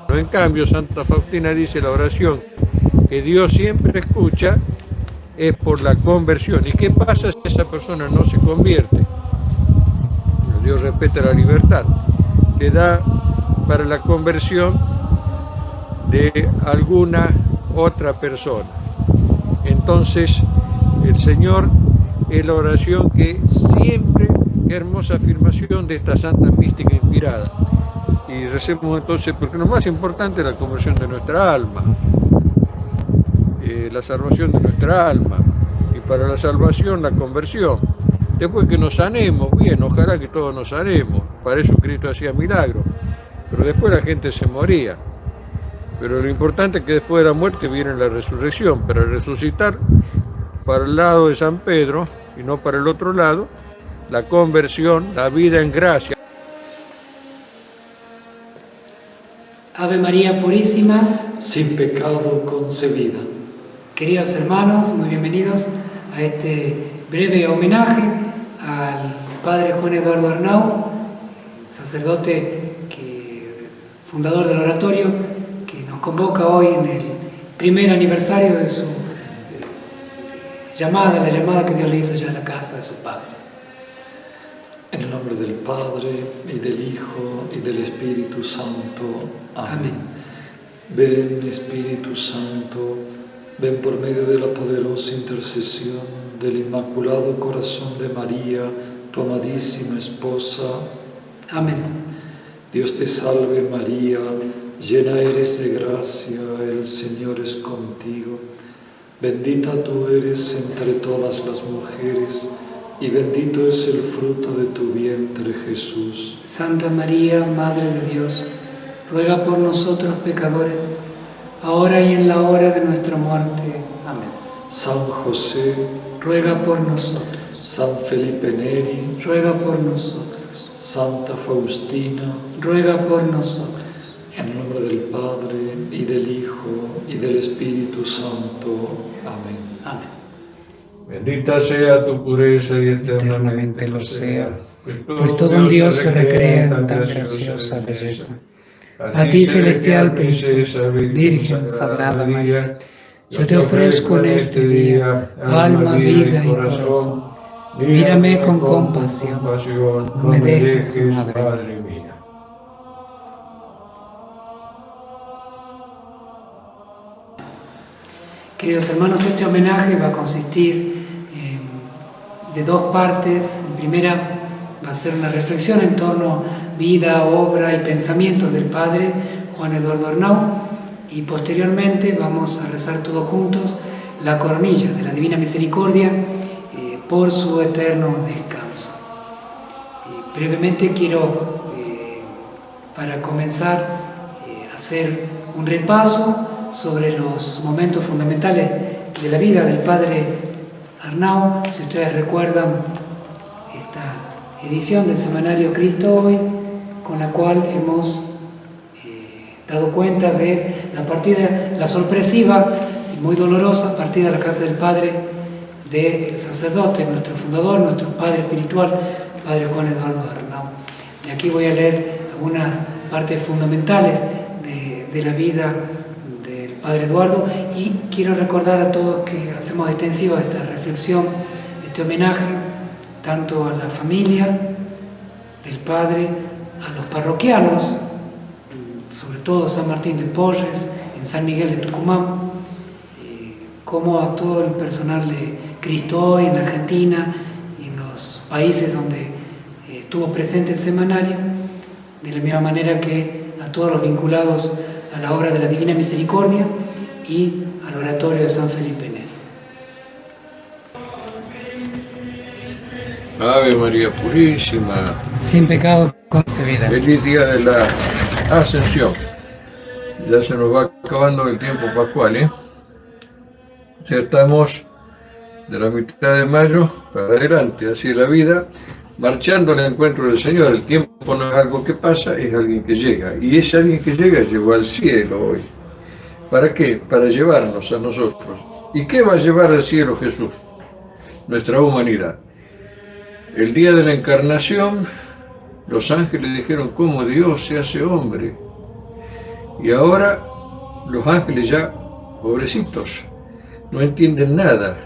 En cambio, Santa Faustina dice la oración que Dios siempre escucha es por la conversión. ¿Y qué pasa si esa persona no se convierte? Dios respeta la libertad. Le da para la conversión de alguna otra persona. Entonces, el Señor es la oración que siempre, qué hermosa afirmación de esta santa mística inspirada. Y recemos entonces, porque lo más importante es la conversión de nuestra alma, la salvación de nuestra alma, y para la salvación la conversión. Después que nos sanemos, bien, ojalá que todos nos sanemos, para eso Cristo hacía milagros, pero después la gente se moría. Pero lo importante es que después de la muerte viene la resurrección, para resucitar para el lado de San Pedro y no para el otro lado, la conversión, la vida en gracia. Ave María Purísima, sin pecado concebida. Queridos hermanos, muy bienvenidos a este breve homenaje al Padre Juan Eduardo Arnau, sacerdote fundador del oratorio, que nos convoca hoy en el primer aniversario de su llamada, la llamada que Dios le hizo ya a la casa de su Padre. En el nombre del Padre, y del Hijo, y del Espíritu Santo. Amén. Ven, Espíritu Santo, ven por medio de la poderosa intercesión del Inmaculado Corazón de María, tu amadísima esposa. Amén. Dios te salve María, llena eres de gracia, el Señor es contigo. Bendita tú eres entre todas las mujeres, y bendito es el fruto de tu vientre, Jesús. Santa María, Madre de Dios, ruega por nosotros pecadores, ahora y en la hora de nuestra muerte. Amén. San José, ruega por nosotros. San Felipe Neri, ruega por nosotros. Santa Faustina, ruega por nosotros. En el nombre del Padre, y del Hijo, y del Espíritu Santo. Amén. Amén. Bendita sea tu pureza y eternamente lo sea, pues todo un Dios se recrea en tan graciosa belleza. A ti, celestial princesa, Virgen Sagrada María, yo te ofrezco en este día alma, vida y corazón. Mírame con compasión, no me dejes, Madre mía. Queridos hermanos, este homenaje va a consistir de dos partes. En primera va a ser una reflexión en torno a vida, obra y pensamientos del Padre Juan Eduardo Arnau, y posteriormente vamos a rezar todos juntos la coronilla de la Divina Misericordia por su eterno descanso. Brevemente quiero, para comenzar, hacer un repaso sobre los momentos fundamentales de la vida del Padre Arnau. Si ustedes recuerdan esta edición del semanario Cristo Hoy, con la cual hemos dado cuenta de la partida, la sorpresiva y muy dolorosa partida a la casa del Padre del sacerdote, nuestro fundador, nuestro Padre espiritual, Padre Juan Eduardo Arnau. Y aquí voy a leer algunas partes fundamentales de la vida del Padre Eduardo, y quiero recordar a todos que hacemos extensiva esta reflexión, este homenaje, tanto a la familia del Padre, a los parroquianos, sobre todo San Martín de Porres, en San Miguel de Tucumán, como a todo el personal de Cristo Hoy en la Argentina y en los países donde estuvo presente el semanario, de la misma manera que a todos los vinculados a la obra de la Divina Misericordia y al oratorio de San Felipe Neri. Ave María Purísima, sin pecado concebida. Feliz día de la Ascensión. Ya se nos va acabando el tiempo pascual, ¿eh? Ya estamos de la mitad de mayo para adelante, así es la vida, marchando al encuentro del Señor. El tiempo no es algo que pasa, es alguien que llega. Y ese alguien que llega llegó al cielo hoy. ¿Para qué? Para llevarnos a nosotros. ¿Y qué va a llevar al cielo Jesús? Nuestra humanidad. El día de la encarnación, los ángeles dijeron cómo Dios se hace hombre. Y ahora los ángeles ya, pobrecitos, no entienden nada.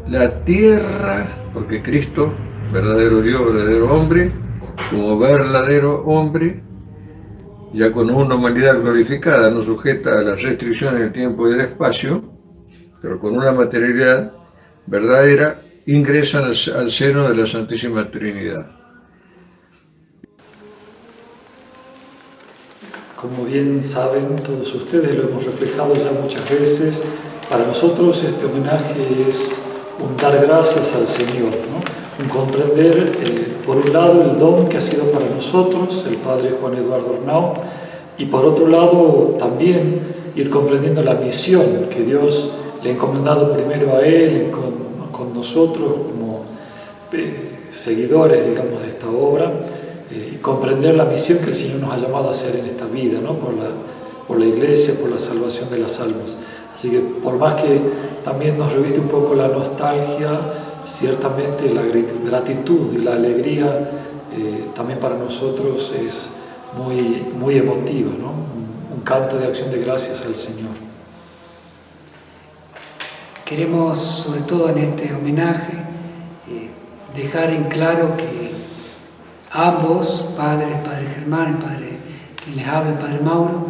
La tierra, porque Cristo, verdadero Dios, verdadero hombre, como verdadero hombre, ya con una humanidad glorificada, no sujeta a las restricciones del tiempo y del espacio, pero con una materialidad verdadera, ingresan al seno de la Santísima Trinidad. Como bien saben todos ustedes, lo hemos reflejado ya muchas veces, para nosotros este homenaje es un dar gracias al Señor, ¿no? Un comprender, por un lado, el don que ha sido para nosotros, el Padre Juan Eduardo Arnau, y por otro lado, también ir comprendiendo la misión que Dios le ha encomendado primero a él y con nosotros como seguidores, digamos, de esta obra, y comprender la misión que el Señor nos ha llamado a hacer en esta vida, ¿no? Por la Iglesia, por la salvación de las almas. Así que por más que también nos reviste un poco la nostalgia, ciertamente la gratitud y la alegría también para nosotros es muy, muy emotiva, ¿no? Un canto de acción de gracias al Señor. Queremos, sobre todo en este homenaje, dejar en claro que ambos, Padre Germán, el Padre quien les habla, el Padre Mauro,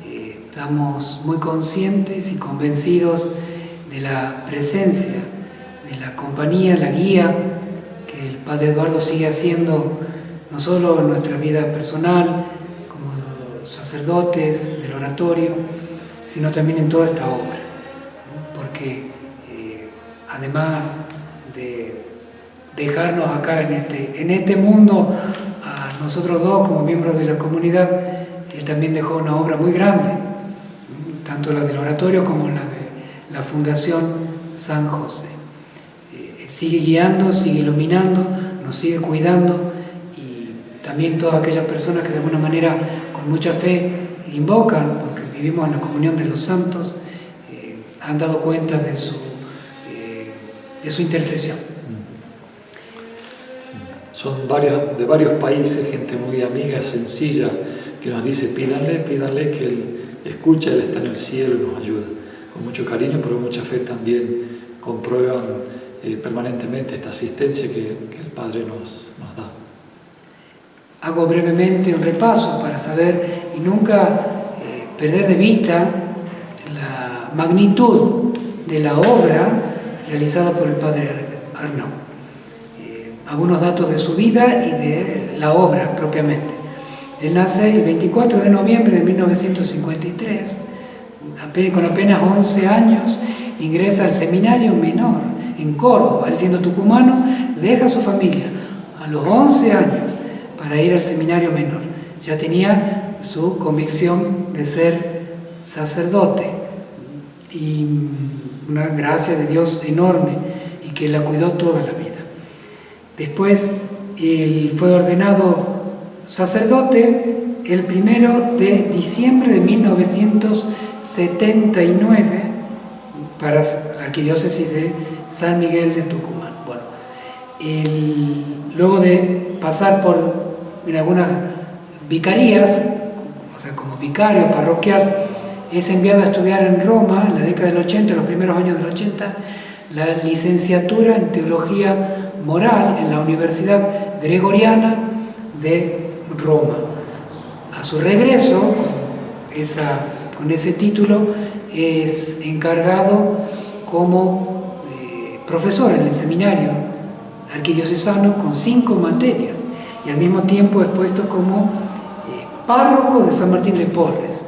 estamos muy conscientes y convencidos de la presencia, de la compañía, la guía que el Padre Eduardo sigue haciendo, no solo en nuestra vida personal, como sacerdotes del oratorio, sino también en toda esta obra, ¿no? Porque además de dejarnos acá en este mundo a nosotros dos como miembros de la comunidad, él también dejó una obra muy grande, tanto la del oratorio como la de la Fundación San José. Sigue guiando, sigue iluminando, nos sigue cuidando, y también todas aquellas personas que de alguna manera con mucha fe le invocan, porque vivimos en la comunión de los santos, han dado cuenta de su intercesión. Sí. Son de varios países, gente muy amiga, sencilla, que nos dice pídanle que Él escucha, Él está en el cielo y nos ayuda. Con mucho cariño, pero mucha fe también comprueban permanentemente esta asistencia que el Padre nos da. Hago brevemente un repaso para saber y nunca perder de vista la magnitud de la obra realizada por el Padre Arnau. Algunos datos de su vida y de la obra propiamente. Él nace el 24 de noviembre de 1953, con apenas 11 años, ingresa al seminario menor en Córdoba. Él, siendo tucumano, deja a su familia a los 11 años para ir al seminario menor. Ya tenía su convicción de ser sacerdote y una gracia de Dios enorme, y que la cuidó toda la vida. Después él fue ordenado sacerdote el 1 de diciembre de 1979 para la arquidiócesis de San Miguel de Tucumán. Bueno, luego de pasar en algunas vicarías, o sea, como vicario parroquial, es enviado a estudiar en Roma en la década del 80, los primeros años del 80, la licenciatura en Teología Moral en la Universidad Gregoriana de Roma. A su regreso, con ese título, es encargado como profesor en el seminario arquidiocesano con 5 materias, y al mismo tiempo es puesto como párroco de San Martín de Porres.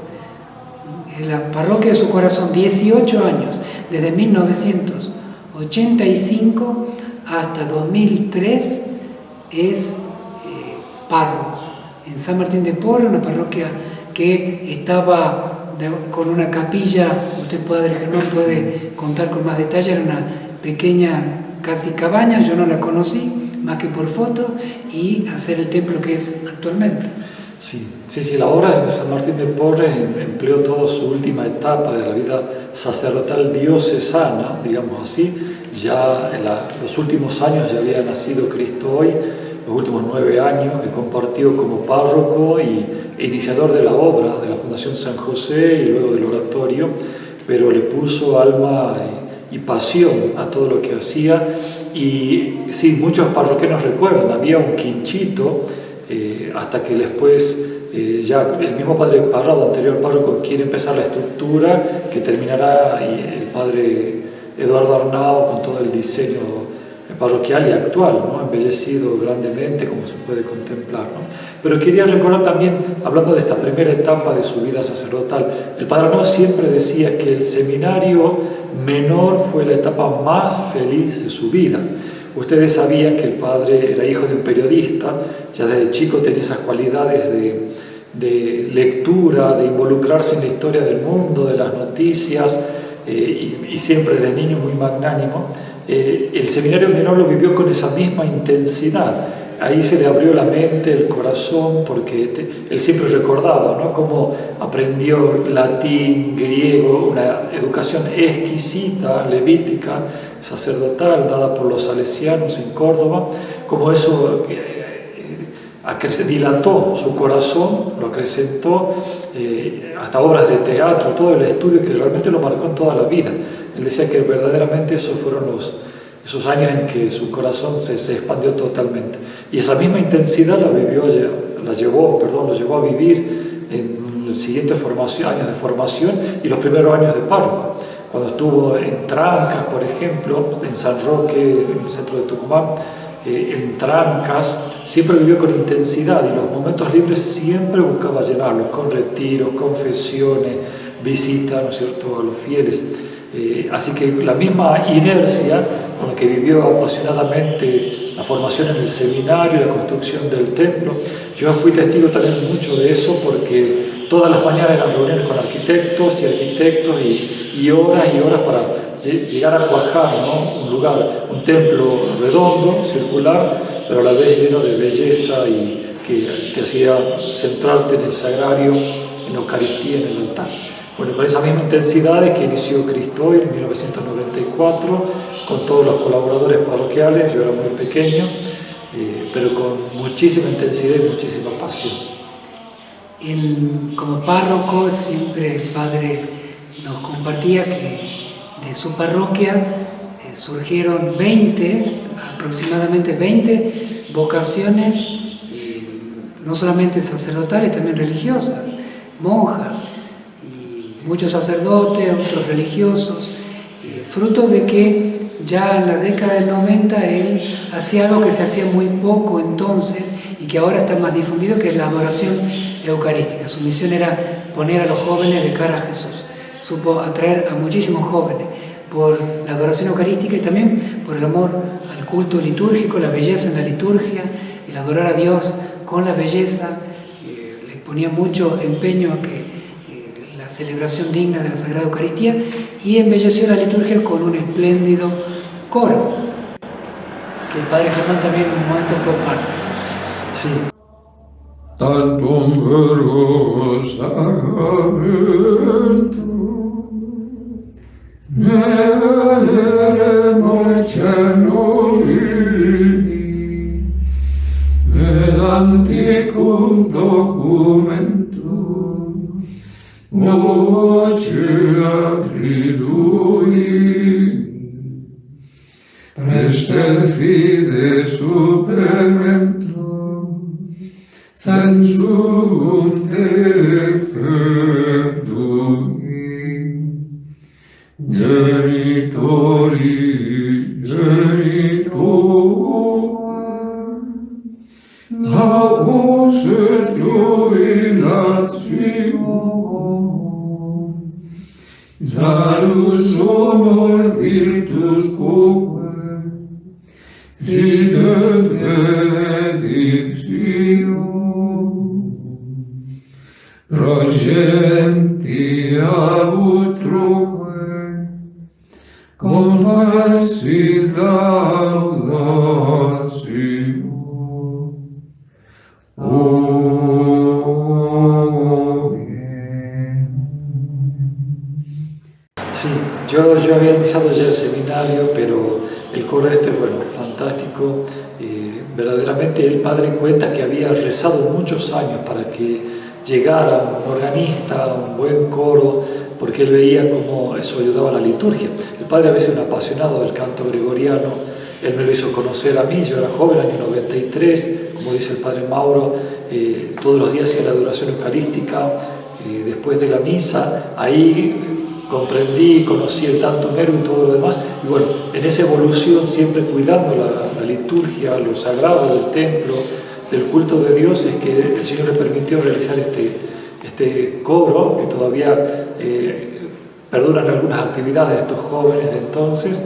En la parroquia de su corazón, 18 años, desde 1985 hasta 2003, es párroco en San Martín de Porres, una parroquia que estaba con una capilla. Usted, Padre Germán, puede contar con más detalle. Era una pequeña casi cabaña, yo no la conocí más que por foto, y hacer el templo que es actualmente. Sí, la obra de San Martín de Porres empleó toda su última etapa de la vida sacerdotal diocesana, digamos así. Ya en los últimos años ya había nacido Cristo Hoy, los últimos 9 años que compartió como párroco e iniciador de la obra de la Fundación San José y luego del oratorio, pero le puso alma y pasión a todo lo que hacía. Y sí, muchos parroquianos recuerdan, había un quinchito, hasta que después ya el mismo padre Parrado, anterior párroco, quiere empezar la estructura que terminará el padre Eduardo Arnao con todo el diseño parroquial y actual, ¿no? Embellecido grandemente, como se puede contemplar, ¿no? Pero quería recordar también, hablando de esta primera etapa de su vida sacerdotal, el padre Arnao siempre decía que el seminario menor fue la etapa más feliz de su vida. Ustedes sabían que el padre era hijo de un periodista, ya desde chico tenía esas cualidades de lectura, de involucrarse en la historia del mundo, de las noticias, y siempre de niño muy magnánimo. El seminario menor lo vivió con esa misma intensidad. Ahí se le abrió la mente, el corazón, porque él siempre recordaba, ¿no?, cómo aprendió latín, griego, una educación exquisita, levítica, sacerdotal, dada por los salesianos en Córdoba, como eso dilató su corazón, lo acrecentó, hasta obras de teatro, todo el estudio que realmente lo marcó en toda la vida. Él decía que verdaderamente esos fueron esos años en que su corazón se expandió totalmente. Y esa misma intensidad lo llevó a vivir en los siguientes años de formación y los primeros años de párroco. Cuando estuvo en Trancas, por ejemplo, en San Roque, en el centro de Tucumán, en Trancas, siempre vivió con intensidad y los momentos libres siempre buscaba llenarlos con retiros, confesiones, visitas, ¿no es cierto?, a los fieles. Así que la misma inercia con la que vivió apasionadamente la formación en el seminario y la construcción del templo, yo fui testigo también mucho de eso, porque todas las mañanas eran reuniones con arquitectos y horas para llegar a cuajar, ¿no?, un lugar, un templo redondo, circular, pero a la vez lleno de belleza y que te hacía centrarte en el sagrario, en la Eucaristía, en el altar. Bueno, con esas mismas intensidades que inició Cristo Hoy en 1994, con todos los colaboradores parroquiales, yo era muy pequeño, pero con muchísima intensidad y muchísima pasión. Como párroco, siempre el padre nos compartía que de su parroquia surgieron aproximadamente 20 vocaciones, no solamente sacerdotales, también religiosas, monjas, muchos sacerdotes, otros religiosos, fruto de que ya en la década del 90 él hacía algo que se hacía muy poco entonces y que ahora está más difundido, que es la adoración eucarística. Su misión era poner a los jóvenes de cara a Jesús. Supo atraer a muchísimos jóvenes por la adoración eucarística y también por el amor al culto litúrgico, la belleza en la liturgia, el adorar a Dios con la belleza. Le ponía mucho empeño a que la celebración digna de la Sagrada Eucaristía, y embelleció la liturgia con un espléndido coro, que el padre Germán también en un momento fue parte. Sí. Tantum ergo sacramentum nere morcernoli vel antiquum documentum voce atridui prestel fide supermentum sensum defectui genitori laus et jubilatio salus honor virtus quoque sit benedictio progentia utroque comparsit laudatio. Sí, yo había iniciado ya el seminario, pero el coro bueno, fantástico. Verdaderamente el padre cuenta que había rezado muchos años para que llegara un organista, un buen coro, porque él veía cómo eso ayudaba a la liturgia. El padre había sido un apasionado del canto gregoriano, él me lo hizo conocer a mí, yo era joven, año 93, como dice el padre Mauro, todos los días hacía la adoración eucarística, después de la misa, ahí comprendí, conocí el Tantum Ergo y todo lo demás, y bueno, en esa evolución siempre cuidando la liturgia, lo sagrado del templo, del culto de Dios, es que el Señor le permitió realizar este coro, que todavía perduran algunas actividades de estos jóvenes de entonces,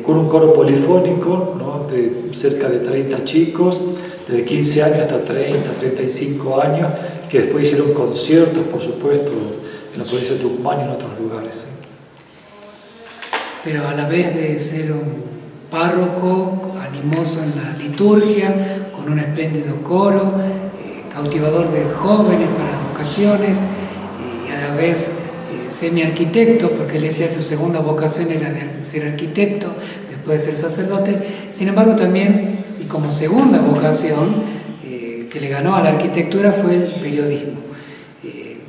con un coro polifónico, ¿no?, de cerca de 30 chicos, desde 15 años hasta 30, 35 años, que después hicieron conciertos, por supuesto, en la provincia de Tucumán y en otros lugares. ¿Sí? Pero a la vez de ser un párroco animoso en la liturgia, con un espléndido coro, cautivador de jóvenes para las vocaciones, y a la vez semi-arquitecto, porque él decía su segunda vocación era de ser arquitecto, después de ser sacerdote. Sin embargo, también, y como segunda vocación que le ganó a la arquitectura, fue el periodismo.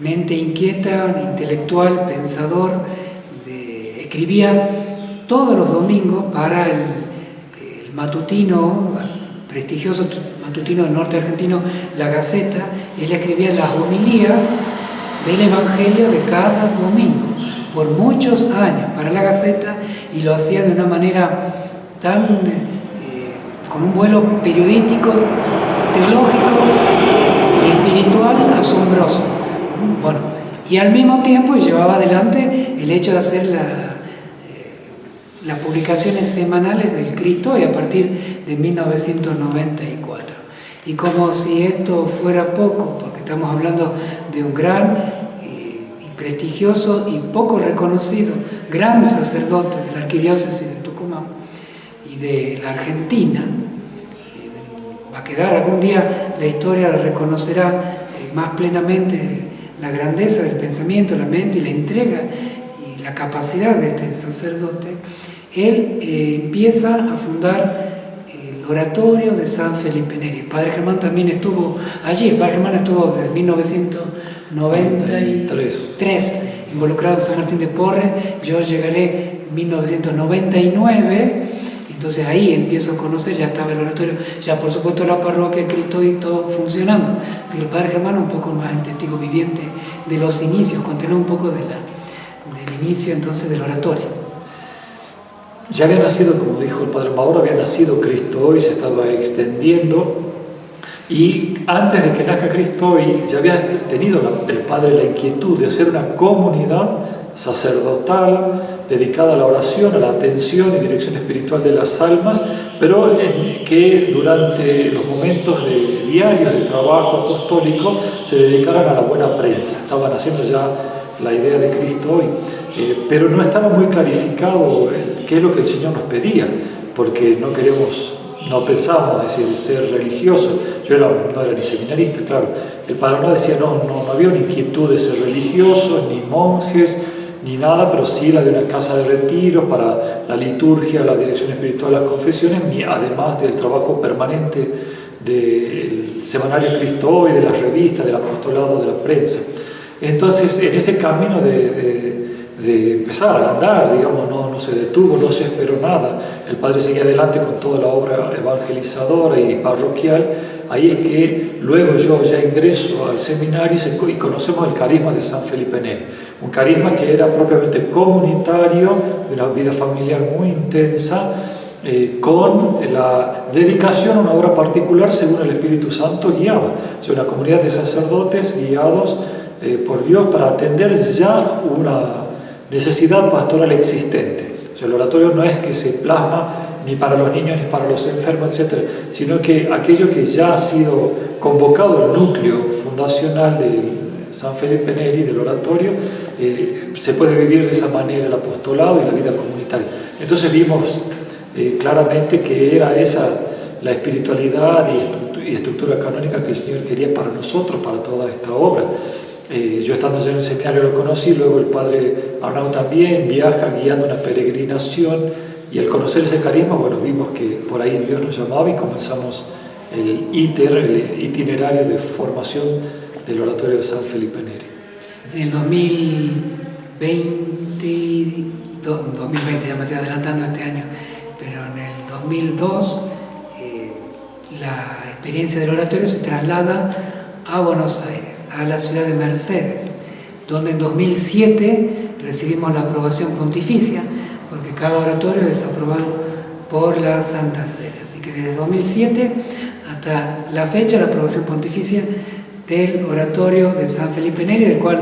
Mente inquieta, intelectual, pensador, escribía todos los domingos para el matutino, prestigioso matutino del norte argentino, La Gaceta. Él escribía las homilías del Evangelio de cada domingo, por muchos años, para La Gaceta, y lo hacía de una manera con un vuelo periodístico, teológico y espiritual asombroso. Bueno, y al mismo tiempo llevaba adelante el hecho de hacer las publicaciones semanales del Cristo Hoy a partir de 1994. Y como si esto fuera poco, porque estamos hablando de un gran y prestigioso y poco reconocido gran sacerdote de la arquidiócesis de Tucumán y de la Argentina, va a quedar algún día, la historia reconocerá más plenamente la grandeza del pensamiento, la mente y la entrega y la capacidad de este sacerdote. Él empieza a fundar el oratorio de San Felipe Neri. El padre Germán también estuvo allí. El padre Germán estuvo desde 1993 involucrado en San Martín de Porres. Yo llegaré en 1999. Entonces ahí empiezo a conocer, ya estaba el oratorio, ya por supuesto la parroquia, Cristo y todo funcionando. Así que el padre Germán un poco más el testigo viviente de los inicios, continuó un poco del inicio entonces del oratorio. Ya había nacido, como dijo el padre Mauro, había nacido Cristo Hoy, se estaba extendiendo, y antes de que nazca Cristo Hoy ya había tenido el padre la inquietud de hacer una comunidad sacerdotal dedicada a la oración, a la atención y dirección espiritual de las almas, pero que durante los momentos diarios de trabajo apostólico se dedicaran a la buena prensa. Estaban haciendo ya la idea de Cristo Hoy, pero no estaba muy clarificado qué es lo que el Señor nos pedía, porque no pensábamos decir ser religiosos. Yo no era ni seminarista, claro. El padre no decía, no había una inquietud de ser religiosos, ni monjes, ni nada, pero sí la de una casa de retiro para la liturgia, la dirección espiritual, las confesiones, además del trabajo permanente del semanario Cristo Hoy, de las revistas, del apostolado, de la prensa. Entonces, en ese camino de empezar a andar, digamos, no se detuvo, no se esperó nada. El padre seguía adelante con toda la obra evangelizadora y parroquial. Ahí es que luego yo ya ingreso al seminario y conocemos el carisma de San Felipe Neri. Un carisma que era propiamente comunitario, de una vida familiar muy intensa, con la dedicación a una obra particular según el Espíritu Santo guiaba. O sea, una comunidad de sacerdotes guiados por Dios para atender ya una necesidad pastoral existente. O sea, el oratorio no es que se plasma ni para los niños, ni para los enfermos, etc., sino que aquello que ya ha sido convocado, el núcleo fundacional del San Felipe Neri, del oratorio, se puede vivir de esa manera el apostolado y la vida comunitaria. Entonces vimos claramente que era esa la espiritualidad y estructura canónica que el Señor quería para nosotros, para toda esta obra. Yo estando ya en el seminario lo conocí, luego el padre Arnau también viaja guiando una peregrinación, y al conocer ese carisma, bueno, vimos que por ahí Dios nos llamaba y comenzamos el itinerario de formación del oratorio de San Felipe Neri. En el 2020, ya me estoy adelantando este año, pero en el 2002 la experiencia del oratorio se traslada a Buenos Aires, a la ciudad de Mercedes, donde en 2007 recibimos la aprobación pontificia, porque cada oratorio es aprobado por la Santa Sede. Así que desde 2007 hasta la fecha, la aprobación pontificia del oratorio de San Felipe Neri, del cual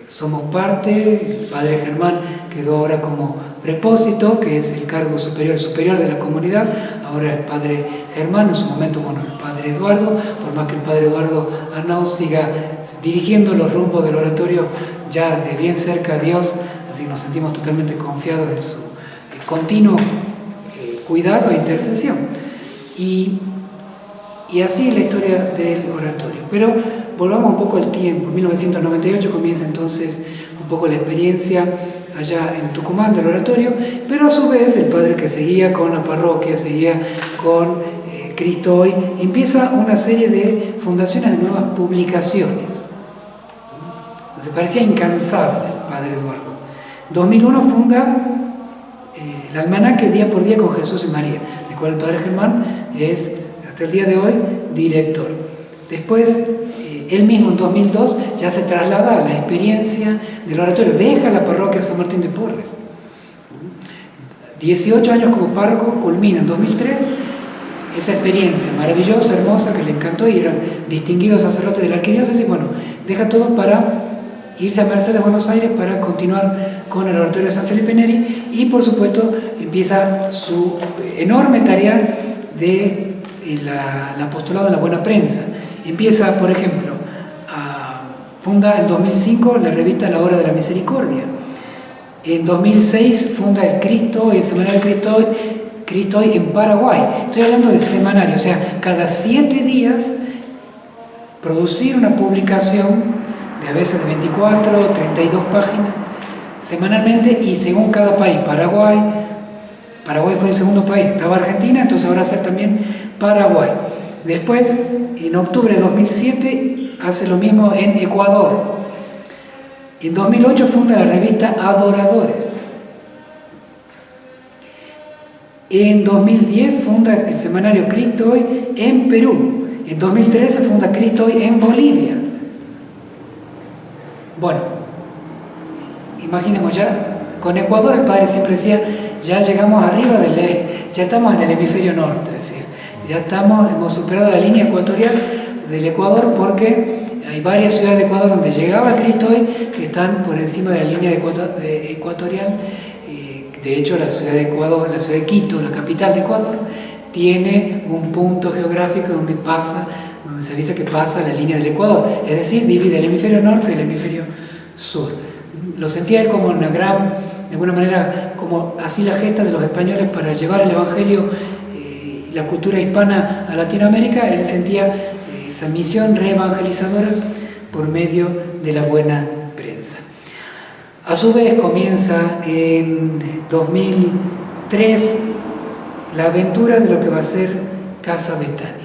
somos parte. El padre Germán quedó ahora como prepósito, que es el cargo superior de la comunidad. Ahora el padre Germán, en su momento, bueno, el padre Eduardo, por más que el padre Eduardo Arnau siga dirigiendo los rumbos del oratorio ya de bien cerca a Dios, así nos sentimos totalmente confiados en su continuo cuidado e intercesión. Y así es la historia del oratorio. Pero volvamos un poco al tiempo. En 1998 comienza entonces un poco la experiencia allá en Tucumán del oratorio, pero a su vez el padre, que seguía con la parroquia, seguía con Cristo Hoy, empieza una serie de fundaciones de nuevas publicaciones. Se parecía incansable el padre Eduardo. En 2001 funda el almanaque Día por Día con Jesús y María, del cual el padre Germán es, hasta el día de hoy, director. Después, él mismo en 2002 ya se traslada a la experiencia del oratorio, deja la parroquia San Martín de Porres. 18 años como párroco, culmina en 2003 esa experiencia maravillosa, hermosa, que le encantó, y eran distinguidos sacerdotes de la arquidiócesis. Bueno, deja todo para irse a Mercedes, Buenos Aires, para continuar con el oratorio de San Felipe Neri, y por supuesto empieza su enorme tarea de el apostolado de la buena prensa. Empieza, por ejemplo, funda en 2005 la revista La Hora de la Misericordia. En 2006 funda el Cristo Hoy, el semanario Cristo Hoy en Paraguay. Estoy hablando de semanario, o sea, cada 7 días producir una publicación de a veces de 24 o 32 páginas semanalmente, y según cada país. Paraguay fue el segundo país, estaba Argentina, entonces ahora hacer también Paraguay. Después, en octubre de 2007, hace lo mismo en Ecuador. En 2008 funda la revista Adoradores. En 2010 funda el semanario Cristo Hoy en Perú. En 2013 funda Cristo Hoy en Bolivia. Bueno, imaginemos ya, con Ecuador el padre siempre decía, ya llegamos arriba ya estamos en el hemisferio norte, decía. Ya hemos superado la línea ecuatorial del Ecuador, porque hay varias ciudades de Ecuador donde llegaba Cristo Hoy que están por encima de la línea ecuatorial. De hecho, la ciudad de Ecuador, la ciudad de Quito, la capital de Ecuador, tiene un punto geográfico donde se avisa que pasa la línea del Ecuador, es decir, divide el hemisferio norte del hemisferio sur. Lo sentía él como de alguna manera, como así la gesta de los españoles para llevar el evangelio y la cultura hispana a Latinoamérica. Él sentía esa misión reevangelizadora por medio de la buena prensa. A su vez comienza en 2003 la aventura de lo que va a ser Casa Betania.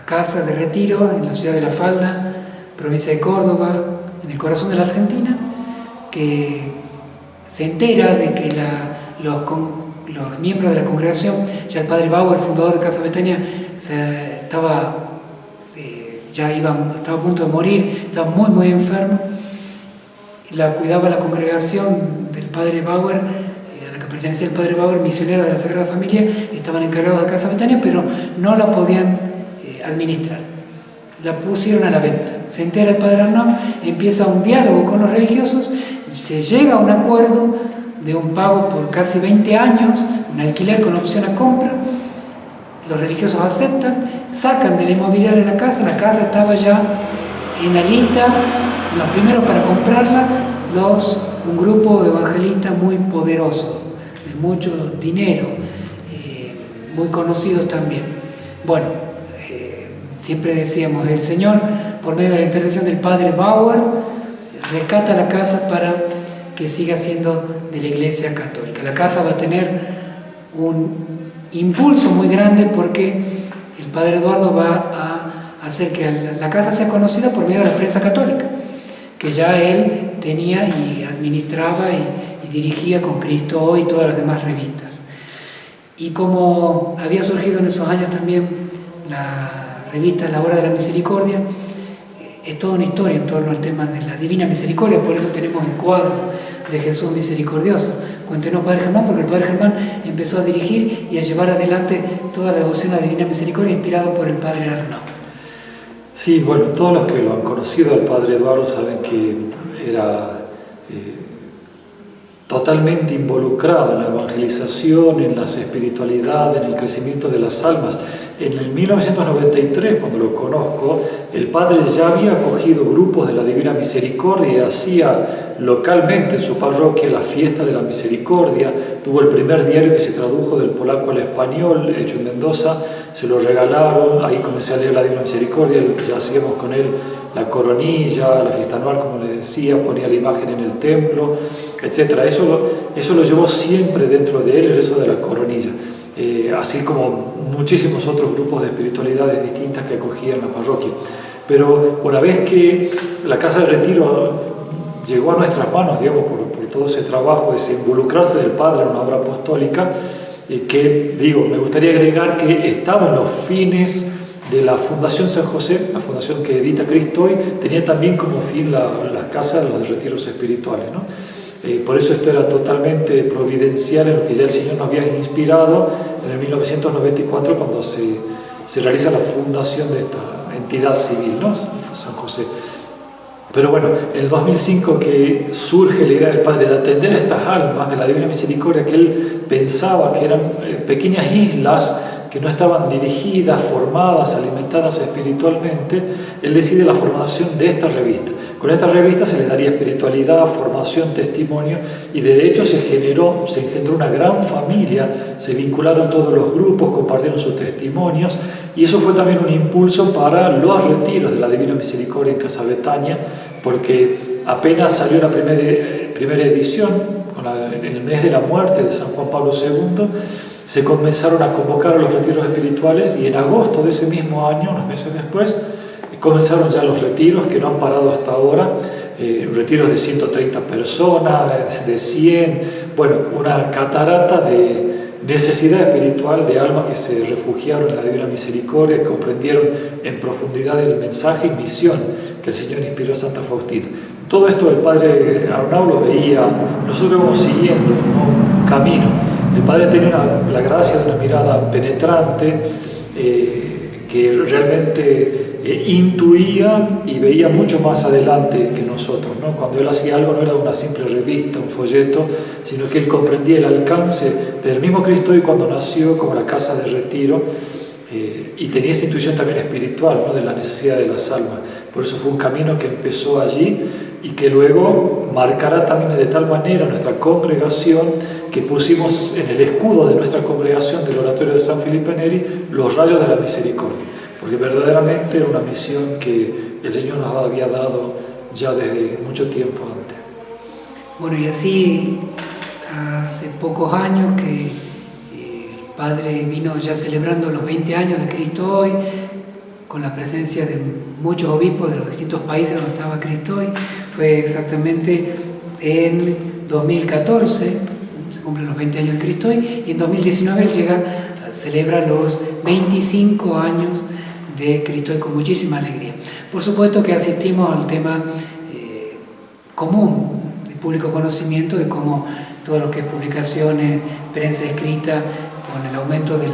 Casa de retiro en la ciudad de La Falda, provincia de Córdoba, en el corazón de la Argentina, que se entera de que los miembros de la congregación, ya el padre Bauer, fundador de Casa Betania, estaba a punto de morir, estaba muy, muy enfermo. La cuidaba la congregación del padre Bauer, a la que pertenecía el padre Bauer, misionero de la Sagrada Familia. Estaban encargados de Casa Betania, pero no la podían administrar. La pusieron a la venta. Se entera el padre Arnaud, empieza un diálogo con los religiosos, se llega a un acuerdo de un pago por casi 20 años, un alquiler con opción a compra. Los religiosos aceptan, sacan de la inmobiliaria la casa estaba ya en la lista, los primeros para comprarla, un grupo evangelista muy poderoso, de mucho dinero, muy conocidos también. Bueno, siempre decíamos, el Señor, por medio de la intercesión del padre Bauer, rescata la casa para que siga siendo de la Iglesia Católica. La casa va a tener un impulso muy grande porque el padre Eduardo va a hacer que la casa sea conocida por medio de la prensa católica, que ya él tenía y administraba y dirigía con Cristo Hoy y todas las demás revistas. Y como había surgido en esos años también la revista La Hora de la Misericordia, es toda una historia en torno al tema de la Divina Misericordia, por eso tenemos el cuadro de Jesús Misericordioso. Cuéntenos, Padre Germán, porque el Padre Germán empezó a dirigir y a llevar adelante toda la devoción a la Divina Misericordia inspirado por el Padre Arnaud. Sí, bueno, todos los que lo han conocido al Padre Eduardo saben que era totalmente involucrado en la evangelización, en las espiritualidades, en el crecimiento de las almas. En el 1993, cuando lo conozco, el Padre ya había acogido grupos de la Divina Misericordia y hacía localmente en su parroquia la fiesta de la Misericordia. Tuvo el primer diario que se tradujo del polaco al español, hecho en Mendoza, se lo regalaron, ahí comencé a leer la Divina Misericordia, ya hacíamos con él la coronilla, la fiesta anual, como le decía, ponía la imagen en el templo, etc. Eso lo llevó siempre dentro de él, el rezo de la coronilla. Así como muchísimos otros grupos de espiritualidades distintas que acogían la parroquia. Pero una vez que la Casa de Retiro llegó a nuestras manos, digamos, por todo ese trabajo, ese involucrarse del Padre en una obra apostólica, me gustaría agregar que estaba en los fines de la Fundación San José, la fundación que edita Cristo Hoy, tenía también como fin la Casa de los Retiros Espirituales, ¿no? Por eso esto era totalmente providencial en lo que ya el Señor nos había inspirado en el 1994 cuando se realiza la fundación de esta entidad civil, ¿no? San José. Pero bueno, en el 2005 que surge la idea del Padre de atender a estas almas de la Divina Misericordia que él pensaba que eran pequeñas islas que no estaban dirigidas, formadas, alimentadas espiritualmente, él decide la formación de esta revista. Con esta revista se le daría espiritualidad, formación, testimonio, y de hecho se engendró una gran familia, se vincularon todos los grupos, compartieron sus testimonios, y eso fue también un impulso para los retiros de la Divina Misericordia en Casa Betania, porque apenas salió la primera edición, en el mes de la muerte de San Juan Pablo II, se comenzaron a convocar a los retiros espirituales y en agosto de ese mismo año, unos meses después, comenzaron ya los retiros que no han parado hasta ahora, retiros de 130 personas, de 100, bueno, una catarata de necesidad espiritual de almas que se refugiaron en la Divina Misericordia, que comprendieron en profundidad el mensaje y misión que el Señor inspiró a Santa Faustina. Todo esto el Padre Arnaud lo veía, nosotros íbamos siguiendo, ¿no?, un camino. El Padre tenía la gracia de una mirada penetrante que realmente intuía y veía mucho más adelante que nosotros, ¿no? Cuando él hacía algo no era una simple revista, un folleto, sino que él comprendía el alcance del mismo Cristo Hoy cuando nació como la casa de retiro y tenía esa intuición también espiritual, ¿no?, de la necesidad de las almas. Por eso fue un camino que empezó allí y que luego marcará también de tal manera nuestra congregación que pusimos en el escudo de nuestra congregación del oratorio de San Felipe Neri los rayos de la misericordia, porque verdaderamente era una misión que el Señor nos había dado ya desde mucho tiempo antes. Bueno, y así hace pocos años que el Padre vino ya celebrando los 20 años de Cristo Hoy, con la presencia de muchos obispos de los distintos países donde estaba Cristo Hoy. Fue exactamente en 2014, se cumplen los 20 años de Cristo Hoy, y en 2019 él llega celebra los 25 años de Cristo y con muchísima alegría. Por supuesto que asistimos al tema común, de público conocimiento, de cómo todo lo que es publicaciones, prensa escrita, con el aumento de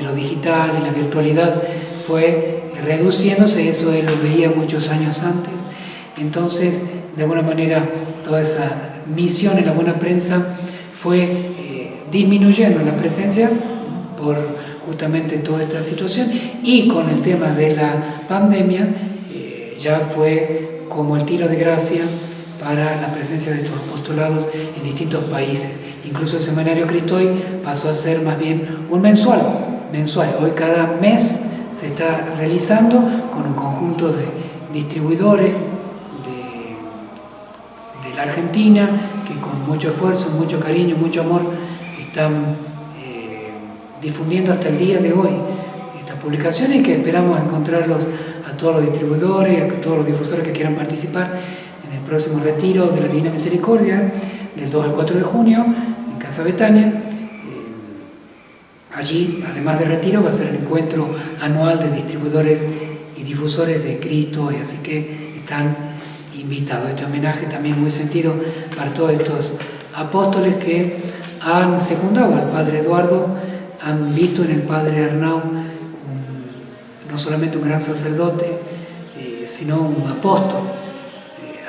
lo digital y la virtualidad fue reduciéndose. Eso él lo veía muchos años antes. Entonces, de alguna manera, toda esa misión en la buena prensa fue disminuyendo la presencia por justamente toda esta situación, y con el tema de la pandemia ya fue como el tiro de gracia para la presencia de estos apostolados en distintos países. Incluso el Semanario Cristo Hoy pasó a ser más bien un mensual. Hoy cada mes se está realizando con un conjunto de distribuidores de la Argentina que con mucho esfuerzo, mucho cariño, mucho amor están difundiendo hasta el día de hoy estas publicaciones, y que esperamos encontrarlos a todos los distribuidores, a todos los difusores que quieran participar en el próximo retiro de la Divina Misericordia del 2 al 4 de junio en Casa Betania. Allí, además de retiro, va a ser el encuentro anual de distribuidores y difusores de Cristo, y así que están invitados. Este homenaje también muy sentido para todos estos apóstoles que han secundado al Padre Eduardo, han visto en el Padre Arnau no solamente un gran sacerdote, sino un apóstol,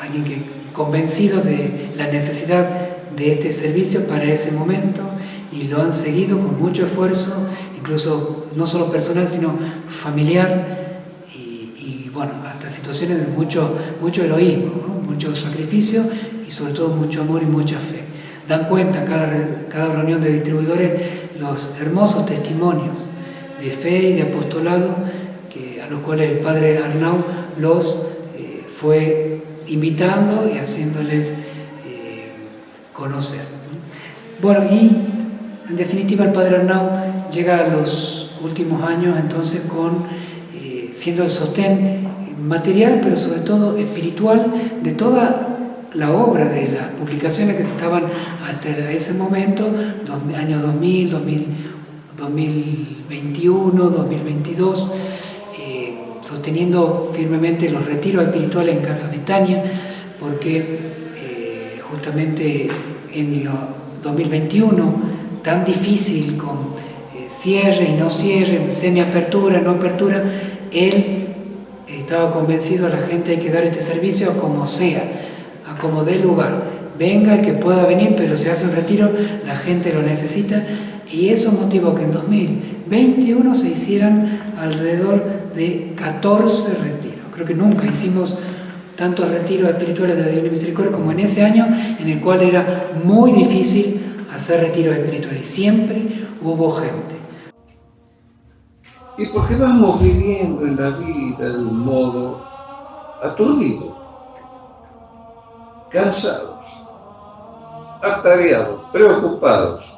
alguien que convencido de la necesidad de este servicio para ese momento, y lo han seguido con mucho esfuerzo, incluso no solo personal, sino familiar, y bueno, hasta situaciones de mucho heroísmo, ¿no? Mucho sacrificio y sobre todo mucho amor y mucha fe. Dan cuenta cada reunión de distribuidores los hermosos testimonios de fe y de apostolado a los cuales el Padre Arnau los fue invitando y haciéndoles conocer. Bueno, y en definitiva el Padre Arnau llega a los últimos años entonces siendo el sostén material, pero sobre todo espiritual, de toda la obra, de las publicaciones que se estaban hasta ese momento, año 2000, 2021, 2022, sosteniendo firmemente los retiros espirituales en Casa Betania, porque justamente en 2021, tan difícil con cierre y no cierre, semiapertura, no apertura, él estaba convencido, a la gente hay que dar este servicio a como sea, a como dé lugar. Venga el que pueda venir, pero se hace un retiro, la gente lo necesita, y eso motivó que en 2021 se hicieran alrededor de 14 retiros. Creo que nunca hicimos tantos retiros espirituales de la Divina Misericordia como en ese año, en el cual era muy difícil hacer retiros espirituales. Siempre hubo gente. Y porque vamos viviendo en la vida de un modo aturdido, cansados, atareados, preocupados.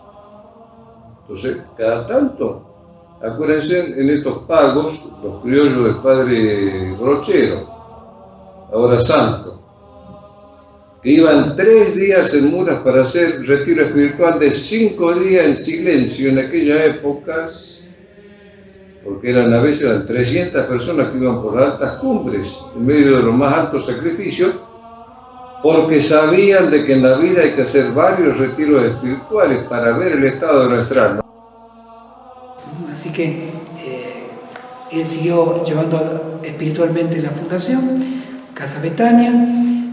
Entonces, cada tanto, acuérdense en estos pagos, los criollos del padre Brochero, ahora santo, que iban 3 días en Muras para hacer retiro espiritual de 5 días en silencio en aquellas épocas, porque a veces eran 300 personas que iban por las altas cumbres, en medio de los más altos sacrificios, porque sabían de que en la vida hay que hacer varios retiros espirituales para ver el estado de nuestra alma. Así que él siguió llevando espiritualmente la fundación, Casa Betania,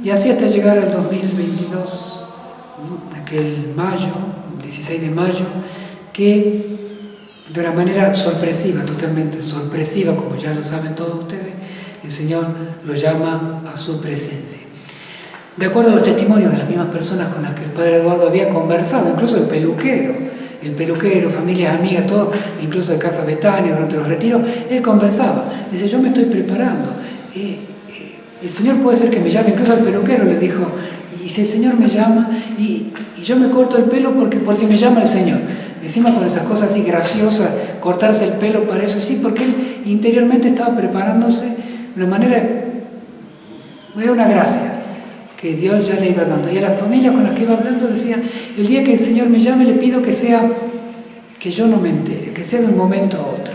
y así hasta llegar al 2022, aquel mayo, 16 de mayo, que de una manera sorpresiva, totalmente sorpresiva, como ya lo saben todos ustedes, el Señor lo llama a su presencia. De acuerdo a los testimonios de las mismas personas con las que el Padre Eduardo había conversado, incluso el peluquero, familias, amigas, todo, incluso de Casa Betania, durante los retiros, él conversaba. Dice, yo me estoy preparando. El Señor puede ser que me llame, incluso al peluquero le dijo, y si el Señor me llama, y yo me corto el pelo porque por si me llama el Señor. Encima con esas cosas así graciosas, cortarse el pelo para eso, sí, porque él interiormente estaba preparándose de una manera, de una gracia que Dios ya le iba dando. Y a las familias con las que iba hablando decía, el día que el Señor me llame le pido que que yo no me entere, que sea de un momento a otro.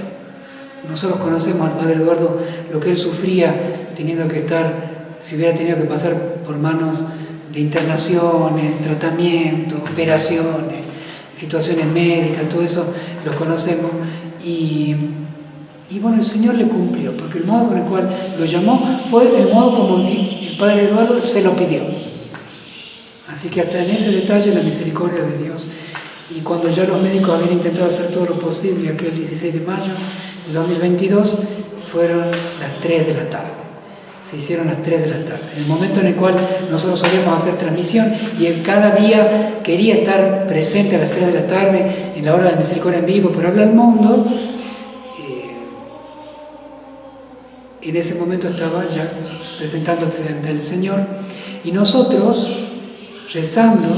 Nosotros conocemos al Padre Eduardo, lo que él sufría teniendo que estar, si hubiera tenido que pasar por manos de internaciones, tratamientos, operaciones, situaciones médicas, todo eso lo conocemos. Y bueno, el Señor le cumplió, porque el modo con el cual lo llamó fue el modo como el Padre Eduardo se lo pidió. Así que hasta en ese detalle la misericordia de Dios. Y cuando ya los médicos habían intentado hacer todo lo posible, aquel 16 de mayo de 2022, fueron las 3 de la tarde. Se hicieron las 3 de la tarde. En el momento en el cual nosotros solíamos hacer transmisión y él cada día quería estar presente a las 3 de la tarde en la hora de la misericordia en vivo por Habla al Mundo, en ese momento estaba ya presentándose ante el Señor y nosotros rezando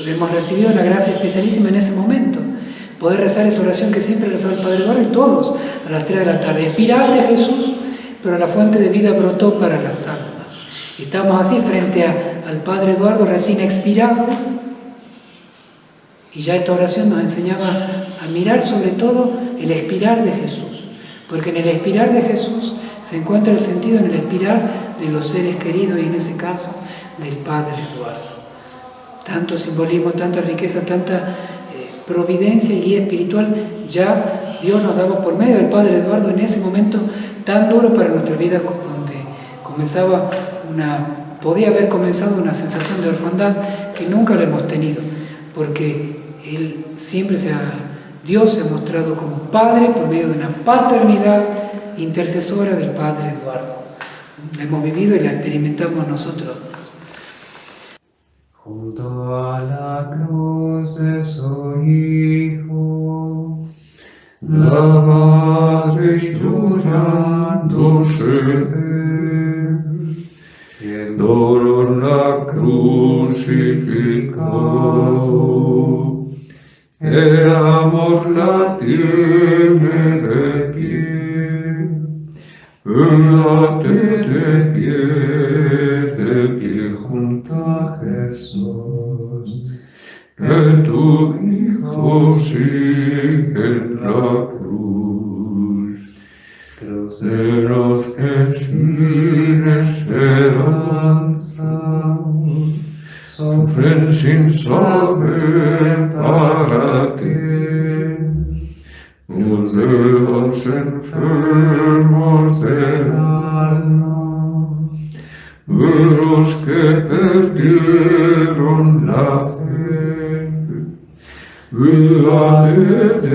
hemos recibido una gracia especialísima en ese momento, poder rezar esa oración que siempre rezaba el Padre Eduardo y todos a las 3 de la tarde. Expirate, Jesús, pero la fuente de vida brotó para las almas. Estamos así frente al Padre Eduardo recién expirado y ya esta oración nos enseñaba a mirar sobre todo el expirar de Jesús, porque en el expirar de Jesús se encuentra el sentido en el expirar de los seres queridos y en ese caso del Padre Eduardo. Tanto simbolismo, tanta riqueza, tanta providencia y guía espiritual ya Dios nos daba por medio del Padre Eduardo en ese momento tan duro para nuestra vida, donde podía haber comenzado una sensación de orfandad que nunca la hemos tenido, porque Dios se ha mostrado como Padre por medio de una paternidad intercesora del Padre Eduardo. La hemos vivido y la experimentamos nosotros. Junto a la cruz de su Hijo, la madre llorándose ver, el dolor la crucificó, el amor la tiene de pie, de pie junto a Jesús, que tu Hijo sigue en la cruz, cruz de los que sin esperanza sufren sin saber para qué. Los de los enfermos del alma, de los que perdieron la fe, de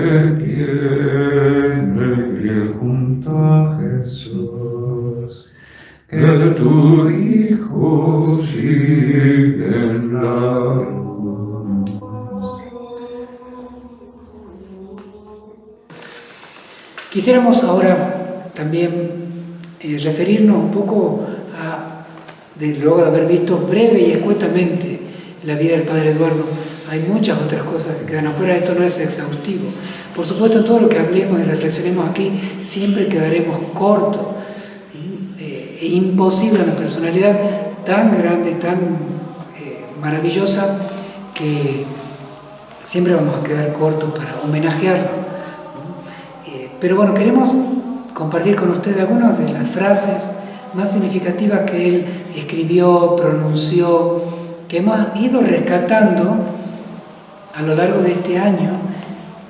pie junto a Jesús, que tu Hijo sigue en la cruz. Quisiéramos ahora también referirnos un poco luego de haber visto breve y escuetamente la vida del Padre Eduardo. Hay muchas otras cosas que quedan afuera, esto no es exhaustivo. Por supuesto, todo lo que hablemos y reflexionemos aquí siempre quedaremos cortos. Es imposible una personalidad tan grande, tan maravillosa, que siempre vamos a quedar cortos para homenajearlo. Pero bueno, queremos compartir con ustedes algunas de las frases más significativas que él escribió, pronunció, que hemos ido rescatando a lo largo de este año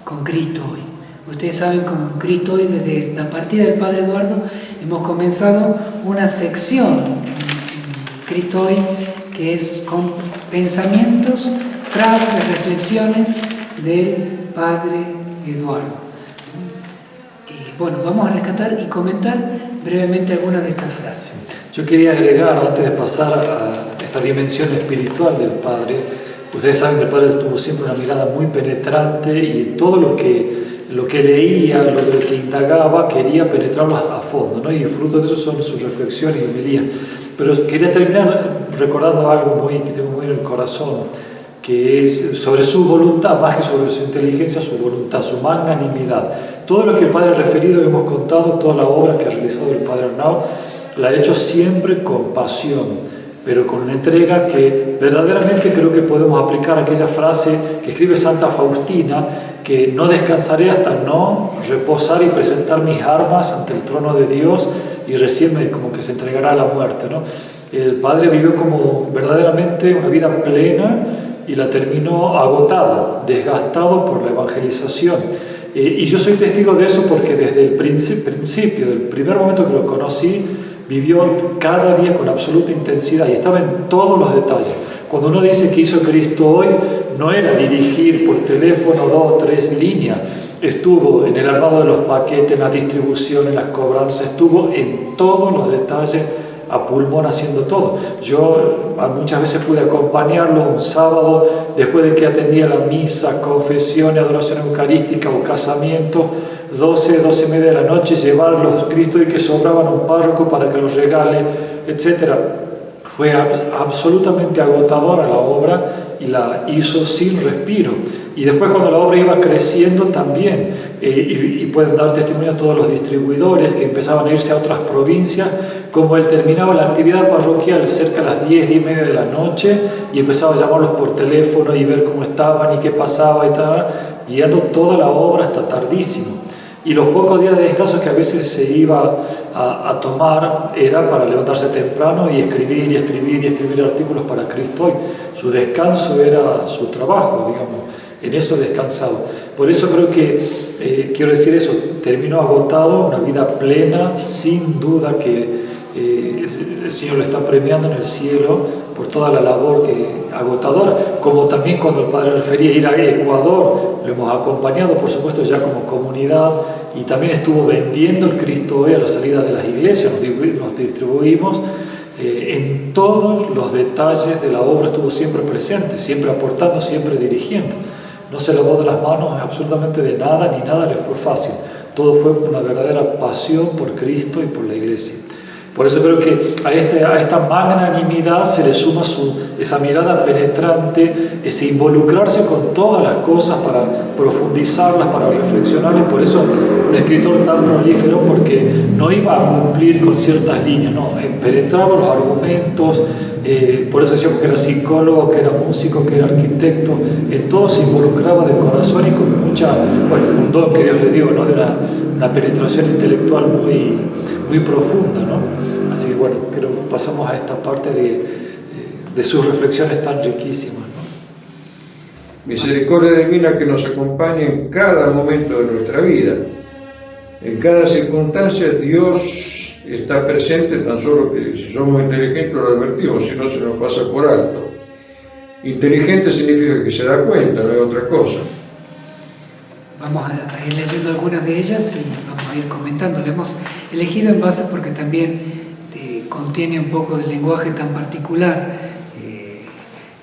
con Cristo Hoy. Ustedes saben, con Cristo Hoy, desde la partida del Padre Eduardo, hemos comenzado una sección en Cristo Hoy que es con pensamientos, frases, reflexiones del Padre Eduardo. Bueno, vamos a rescatar y comentar brevemente algunas de estas frases. Yo quería agregar, antes de pasar a esta dimensión espiritual del Padre, ustedes saben que el Padre tuvo siempre una mirada muy penetrante y todo lo que leía, lo que indagaba, quería penetrarlo a fondo, ¿no? Y fruto de eso son sus reflexiones y homilías. Pero quería terminar recordando algo que tengo muy en el corazón, que es sobre su voluntad, más que sobre su inteligencia, su voluntad, su magnanimidad. Todo lo que el Padre ha referido, hemos contado, toda la obra que ha realizado el Padre Arnau, la ha hecho siempre con pasión, pero con una entrega que verdaderamente creo que podemos aplicar aquella frase que escribe Santa Faustina, que no descansaré hasta no reposar y presentar mis armas ante el trono de Dios, y recién como que se entregará a la muerte, ¿no? El padre vivió como verdaderamente una vida plena y la terminó agotado, desgastado por la evangelización. Y yo soy testigo de eso porque desde el principio, del primer momento que lo conocí, vivió cada día con absoluta intensidad y estaba en todos los detalles. Cuando uno dice que hizo Cristo hoy, no era dirigir por teléfono 2 o 3 líneas. Estuvo en el armado de los paquetes, en la distribución, en las cobranzas, estuvo en todos los detalles a pulmón haciendo todo. Yo muchas veces pude acompañarlo un sábado después de que atendía la misa, confesión, adoración eucarística o casamiento, 12 y media de la noche, llevar los Cristos y que sobraban a un párroco para que los regale, etc. Fue absolutamente agotadora la obra y la hizo sin respiro. Y después cuando la obra iba creciendo también, y pueden dar testimonio a todos los distribuidores que empezaban a irse a otras provincias, como él terminaba la actividad parroquial cerca a las 10 y media de la noche y empezaba a llamarlos por teléfono y ver cómo estaban y qué pasaba y tal, guiando toda la obra hasta tardísimo. Y los pocos días de descanso que a veces se iba a tomar era para levantarse temprano y escribir artículos para Cristo Hoy. Su descanso era su trabajo, digamos, en eso descansaba. Por eso creo que, quiero decir eso, terminó agotado, una vida plena, sin duda que el Señor lo está premiando en el cielo por toda la labor agotadora, como también cuando el Padre refería ir a Ecuador, lo hemos acompañado por supuesto ya como comunidad, y también estuvo vendiendo el Cristo Hoy a la salida de las iglesias, nos distribuimos, en todos los detalles de la obra estuvo siempre presente, siempre aportando, siempre dirigiendo. No se lavó de las manos absolutamente de nada, ni nada le fue fácil. Todo fue una verdadera pasión por Cristo y por la iglesia. Por eso creo que a esta magnanimidad se le suma esa mirada penetrante, ese involucrarse con todas las cosas para profundizarlas, para reflexionar, y por eso un escritor tan prolífero, porque no iba a cumplir con ciertas líneas, no, penetraba los argumentos, por eso decíamos que era psicólogo, que era músico, que era arquitecto, en todo se involucraba de corazón y con mucha, un don que Dios le dio, ¿no? De una penetración intelectual muy profunda, ¿no? Así que bueno, creo que pasamos a esta parte de sus reflexiones tan riquísimas, ¿no? Misericordia divina que nos acompaña en cada momento de nuestra vida. En cada circunstancia Dios está presente, tan solo que si somos inteligentes lo advertimos, si no se nos pasa por alto. Inteligente significa que se da cuenta, no es otra cosa. Vamos a ir leyendo algunas de ellas y vamos a ir comentando. Le hemos elegido en base porque también contiene un poco de lenguaje tan particular.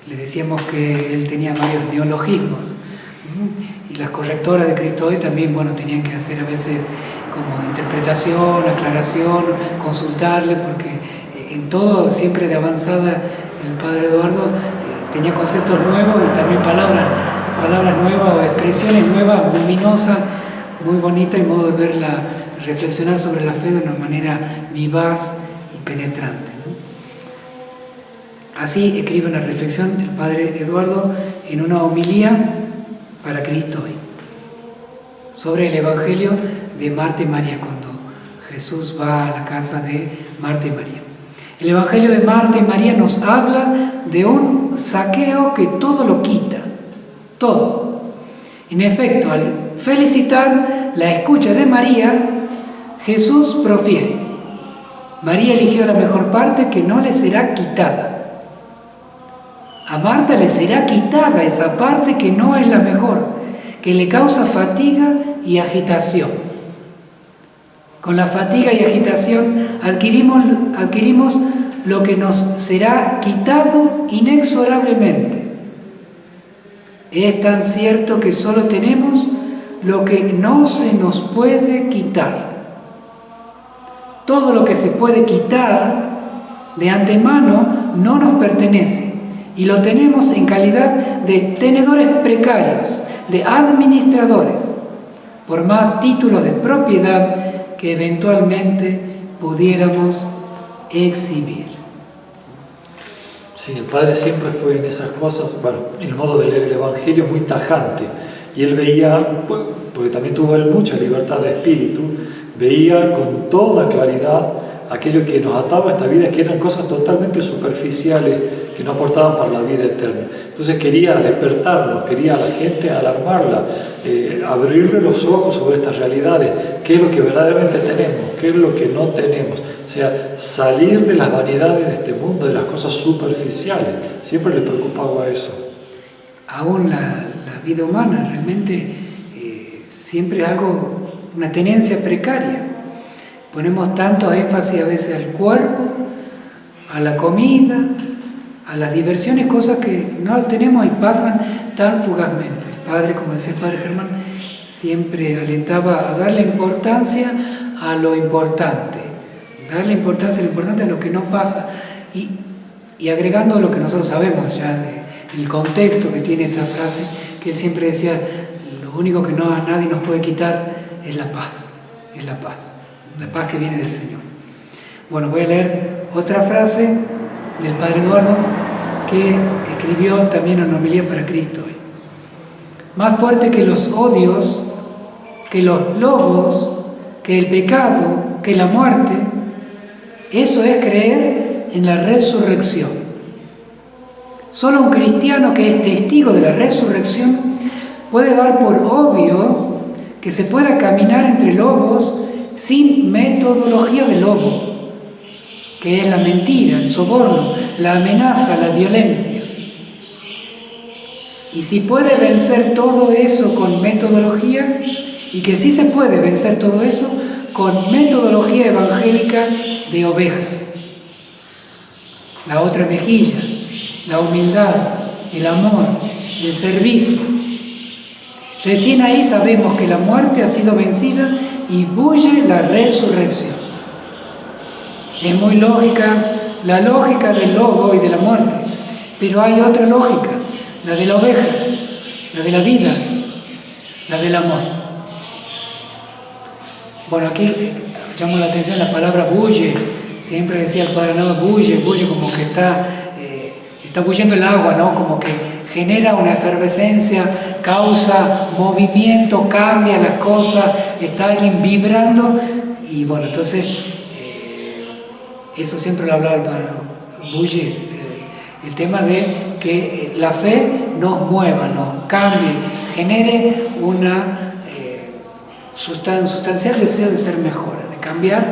Le decíamos que él tenía varios neologismos, y las correctoras de Cristo Hoy también, bueno, tenían que hacer a veces como interpretación, aclaración, consultarle, porque en todo, siempre de avanzada, el Padre Eduardo tenía conceptos nuevos y también palabras nuevas o expresiones nuevas, luminosas, muy bonitas, y modo de verla, reflexionar sobre la fe de una manera vivaz y penetrante, ¿no? Así escribe una reflexión el Padre Eduardo en una homilía para Cristo Hoy, sobre el Evangelio de Marta y María, cuando Jesús va a la casa de Marta y María. El Evangelio de Marta y María nos habla de un saqueo que todo lo quita, todo. En efecto, al felicitar la escucha de María, Jesús profiere: María eligió la mejor parte que no le será quitada. A Marta le será quitada esa parte que no es la mejor, que le causa fatiga y agitación. Con la fatiga y agitación adquirimos lo que nos será quitado inexorablemente. Es tan cierto que solo tenemos lo que no se nos puede quitar. Todo lo que se puede quitar de antemano no nos pertenece, y lo tenemos en calidad de tenedores precarios, de administradores, por más títulos de propiedad que eventualmente pudiéramos exhibir. Sí, el Padre siempre fue en esas cosas, bueno, en el modo de leer el Evangelio muy tajante. Y él veía, porque también tuvo él mucha libertad de espíritu, veía con toda claridad aquello que nos ataba a esta vida, que eran cosas totalmente superficiales, que no aportaban para la vida eterna. Entonces quería despertarnos, quería a la gente alarmarla, abrirle los ojos sobre estas realidades, qué es lo que verdaderamente tenemos, qué es lo que no tenemos. O sea, salir de las vanidades de este mundo, de las cosas superficiales. Siempre le preocupaba eso. Aún la vida humana realmente siempre es una tenencia precaria. Ponemos tanto énfasis a veces al cuerpo, a la comida, a las diversiones, cosas que no tenemos y pasan tan fugazmente. El Padre, como decía el Padre Germán, siempre alentaba a darle importancia a lo importante, darle importancia a lo importante, a lo que no pasa, y agregando lo que nosotros sabemos ya del contexto que tiene esta frase, que él siempre decía, lo único que a nadie nos puede quitar es la paz, la paz que viene del Señor. Bueno, voy a leer otra frase del Padre Eduardo que escribió también en Homilía para Cristo hoy. Más fuerte que los odios, que los lobos, que el pecado, que la muerte, eso es creer en la resurrección. Solo un cristiano que es testigo de la resurrección puede dar por obvio que se pueda caminar entre lobos sin metodología de lobo, que es la mentira, el soborno, la amenaza, la violencia. Y si puede vencer todo eso con metodología, y que sí se puede vencer todo eso con metodología evangélica de oveja. La otra mejilla, la humildad, el amor, el servicio. Recién ahí sabemos que la muerte ha sido vencida y bulle la resurrección. Es muy lógica, la lógica del lobo y de la muerte, pero hay otra lógica, la de la oveja, la de la vida, la del amor. Bueno, aquí llamo la atención la palabra bulle. Siempre decía el Padre, no, bulle como que está bulliendo el agua, ¿no? Como que genera una efervescencia, causa movimiento, cambia las cosas, está alguien vibrando. Y bueno, entonces, eso siempre lo hablaba el Padre, ¿no? Bulle, el tema de que la fe nos mueva, nos cambie, genere una sustancial deseo de ser mejor, de cambiar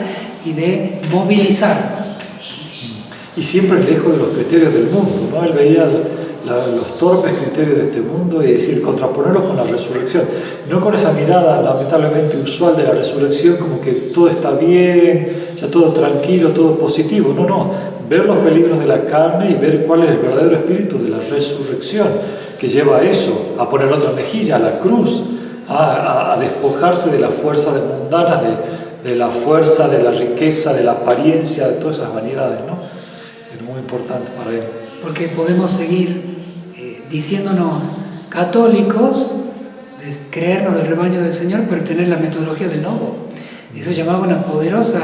y de movilizarnos. Y siempre lejos de los criterios del mundo, ¿no? Él veía los torpes criterios de este mundo y decir, contraponerlos con la resurrección. No con esa mirada lamentablemente usual de la resurrección, como que todo está bien, ya todo tranquilo, todo positivo. No. Ver los peligros de la carne y ver cuál es el verdadero espíritu de la resurrección, que lleva a eso, a poner otra mejilla, a la cruz, a despojarse de las fuerzas mundanas, de la fuerza, de la riqueza, de la apariencia, de todas esas vanidades, ¿no? Es muy importante para él. Porque podemos seguir diciéndonos católicos, de creernos del rebaño del Señor, pero tener la metodología del lobo. Eso llamaba una poderosa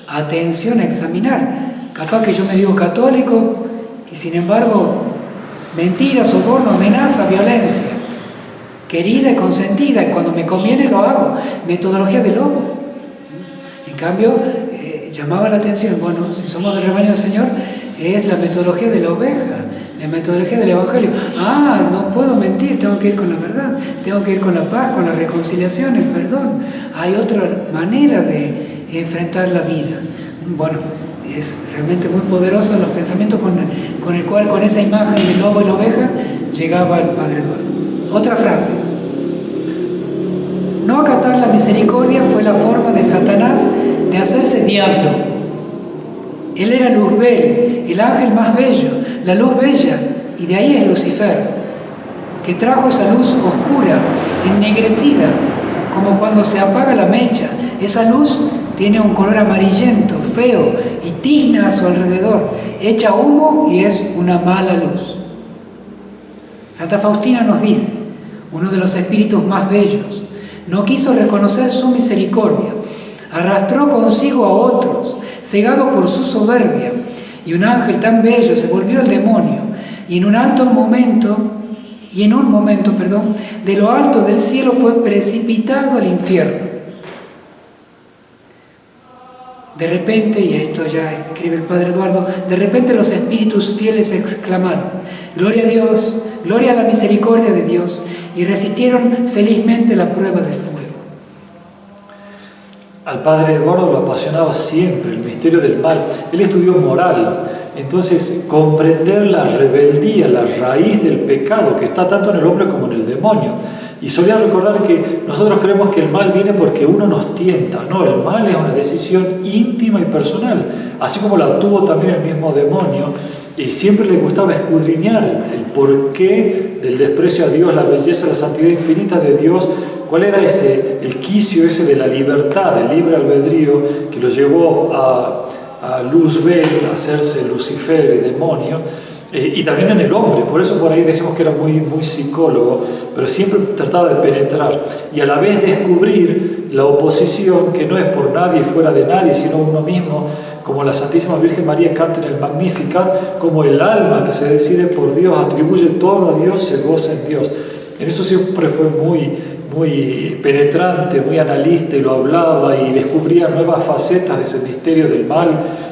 atención a examinar. Capaz que yo me digo católico y sin embargo mentira, soborno, amenaza, violencia, querida y consentida, y cuando me conviene lo hago, metodología del lobo. En cambio, llamaba la atención, bueno, si somos del rebaño del Señor, es la metodología de la oveja, la metodología del Evangelio. No puedo mentir, tengo que ir con la verdad, tengo que ir con la paz, con la reconciliación, el perdón. Hay otra manera de enfrentar la vida. Bueno, es realmente muy poderoso los pensamientos con esa imagen del lobo y la oveja llegaba el Padre Eduardo. Otra frase. No acatar la misericordia fue la forma de Satanás de hacerse diablo. Él era Luzbel, el ángel más bello, la luz bella, y de ahí es Lucifer, que trajo esa luz oscura, ennegrecida, como cuando se apaga la mecha. Esa luz tiene un color amarillento, feo, y tizna a su alrededor, echa humo y es una mala luz. Santa Faustina nos dice, uno de los espíritus más bellos, no quiso reconocer su misericordia, arrastró consigo a otros, cegado por su soberbia, y un ángel tan bello se volvió el demonio, y en un momento, de lo alto del cielo fue precipitado al infierno. De repente, y esto ya escribe el Padre Eduardo, de repente los espíritus fieles exclamaron: gloria a Dios, gloria a la misericordia de Dios, y resistieron felizmente la prueba de fuego. Al Padre Eduardo lo apasionaba siempre el misterio del mal. Él estudió moral, entonces comprender la rebeldía, la raíz del pecado que está tanto en el hombre como en el demonio. Y solía recordar que nosotros creemos que el mal viene porque uno nos tienta. No, el mal es una decisión íntima y personal, así como la tuvo también el mismo demonio, y siempre le gustaba escudriñar el porqué del desprecio a Dios, la belleza, la santidad infinita de Dios. ¿Cuál era el quicio ese de la libertad, del libre albedrío que lo llevó a Luzbel, a hacerse Lucifer y demonio? Y también en el hombre, por eso por ahí decimos que era muy psicólogo, pero siempre trataba de penetrar y a la vez descubrir la oposición que no es por nadie fuera de nadie, sino uno mismo, como la Santísima Virgen María canta en el Magnificat, como el alma que se decide por Dios, atribuye todo a Dios, se goza en Dios. En eso siempre fue muy penetrante, muy analista, y lo hablaba y descubría nuevas facetas de ese misterio del mal,